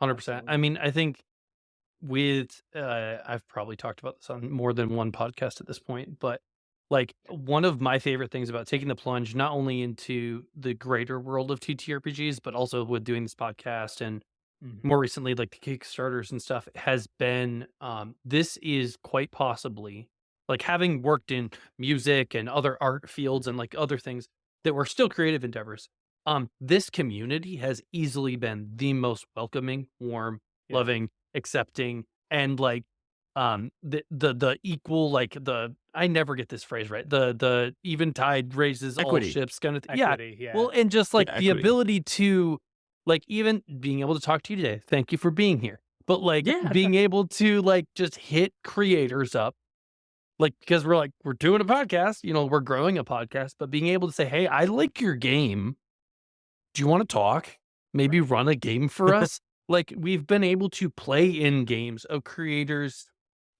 100%. I mean, I think with I've probably talked about this on more than one podcast at this point, but like one of my favorite things about taking the plunge not only into the greater world of TTRPGs, but also with doing this podcast and Mhm. more recently like the Kickstarters and stuff has been this is quite possibly, like, having worked in music and other art fields and like other things that were still creative endeavors. This community has easily been the most welcoming, warm, Yeah. loving, accepting, and like the equal, like, the I never get this phrase right. The even tide raises all Equity. ships kind of yeah. Equity. Yeah. Well, and just like Yeah, the equity. ability to, like, even being able to talk to you today. Thank you for being here. But like Yeah. being able to like just hit creators up, like, because we're doing a podcast, we're growing a podcast, but being able to say, hey, I like your game. Do you want to talk? Maybe Right. run a game for us? Like, we've been able to play in games of creators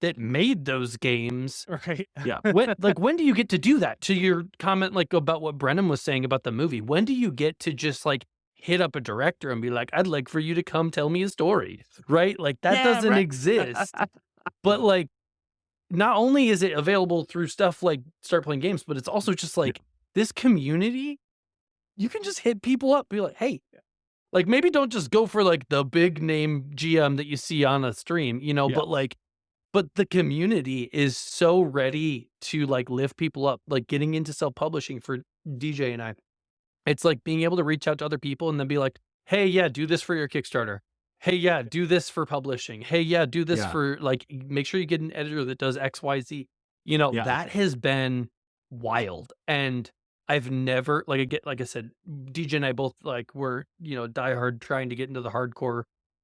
that made those games. Right. Yeah. When do you get to do that? To your comment, like, about what Brennan was saying about the movie, when do you get to just like hit up a director and be like, I'd like for you to come tell me a story, right? Like, that Yeah, doesn't right. exist. But like, not only is it available through stuff like Start Playing Games, but it's also just like this community. You can just hit people up, be like, hey, like, maybe don't just go for like the big name GM that you see on a stream, Yeah. but the community is so ready to like lift people up, like getting into self-publishing for DJ and I. It's like being able to reach out to other people and then be like, hey, yeah, do this for your Kickstarter. Hey, yeah, do this for publishing. Hey, yeah, do this Yeah. for like, make sure you get an editor that does XYZ. Yeah. That has been wild. And I've never, like I said, DJ and I both like were, diehard trying to get into the hardcore,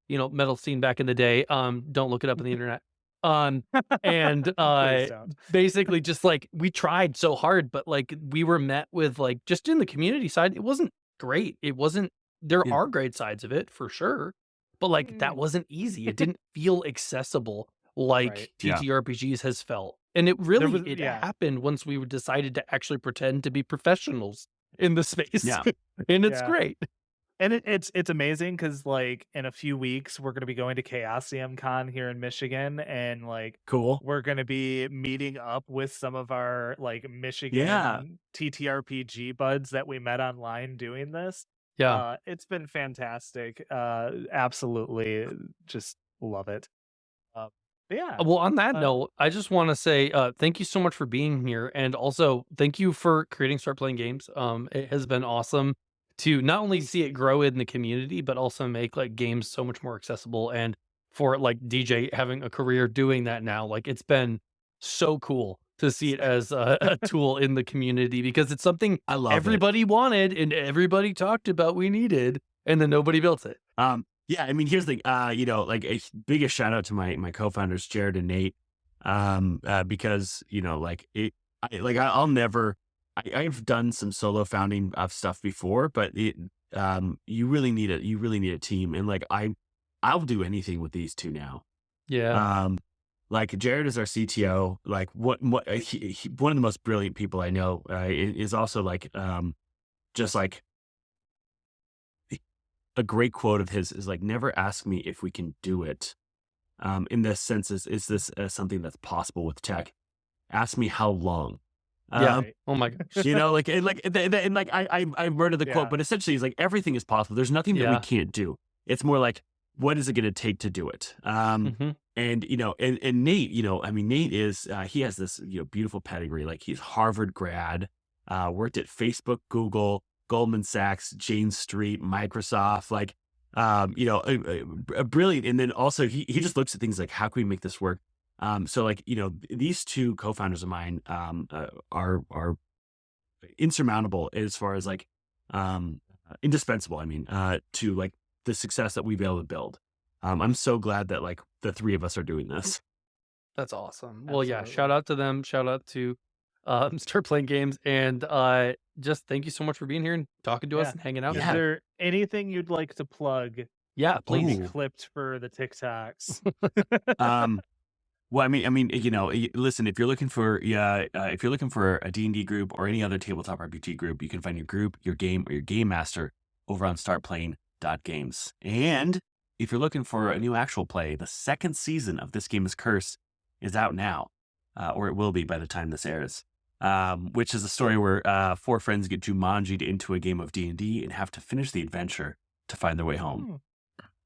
metal scene back in the day. Don't look it up on the internet. And Please don't. basically just like we tried so hard, but like we were met with like, just in the community side, it wasn't great. It wasn't, there Yeah. are great sides of it for sure, but like that wasn't easy. It didn't feel accessible like Right. Yeah. TTRPGs has felt. And it really was- it yeah. happened once we decided to actually pretend to be professionals in the space. Yeah. And it's Yeah. great. And it's amazing because like in a few weeks we're gonna be going to Chaosium Con here in Michigan, and like Cool. we're gonna be meeting up with some of our like Michigan Yeah. TTRPG buds that we met online doing this. Yeah. It's been fantastic. Absolutely, just love it. But yeah. Well, on that Uh, note, I just want to say thank you so much for being here, and also thank you for creating Start Playing Games. It has been awesome to not only see it grow in the community, but also make like games so much more accessible. And for like DJ having a career doing that now, like it's been so cool to see it as a tool in the community, because it's something I love it. everybody wanted and everybody talked about we needed, and then nobody built it. Yeah, I mean, here's the like a biggest shout out to my co-founders, Jared and Nate, because I'll never. I've done some solo founding of stuff before, but you really need a team, and like I'll do anything with these two now. Yeah. Like Jared is our CTO. Like one of the most brilliant people I know. Is also like just like a great quote of his is like, never ask me if we can do it. In this sense, is this something that's possible with tech? Ask me how long. Yeah. Right. Oh my gosh. I murdered the quote, Yeah. but essentially, it's like everything is possible. There's nothing that we Yeah. can't do. It's more like, what is it going to take to do it? Mhm. And and Nate, I mean, Nate is he has this beautiful pedigree. Like he's Harvard grad, worked at Facebook, Google, Goldman Sachs, Jane Street, Microsoft, like, a brilliant. And then also he just looks at things like, how can we make this work? So like, these two co-founders of mine, are insurmountable as far as like, indispensable. I mean, to like the success that we've been able to build. I'm so glad that like the three of us are doing this. That's awesome. Well, yeah, Absolutely. shout out to them. Shout out to Start Playing Games. And just thank you so much for being here and talking to us Yeah. and hanging out. Is Yeah. there anything you'd like to plug Yeah, to be please. Ooh. clipped for the TikToks? Well, I mean, listen, if you're looking for a D&D group or any other tabletop RPG group, you can find your group, your game, or your game master over on startplaying.games. And if you're looking for a new actual play, the second season of This Game is Cursed is out now, or it will be by the time this airs, which is a story where 4 friends get Jumanji'd into a game of D&D and have to finish the adventure to find their way home.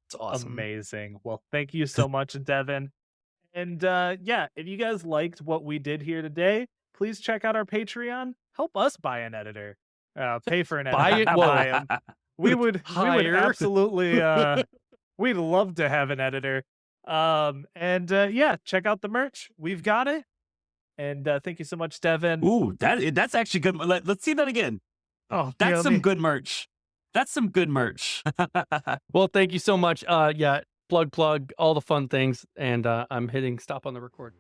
It's awesome. Amazing. Well, thank you so much, Devon. And if you guys liked what we did here today, please check out our Patreon. Help us buy an editor. Pay for an editor. Buy it? not Whoa. buy 'em. We would Hire. absolutely we'd love to have an editor. Check out the merch. We've got it. And thank you so much, Devon. Ooh, that's actually good. Let's see that again. Oh, That's some good merch. That's some good merch. Well, thank you so much. Plug all the fun things. And I'm hitting stop on the record.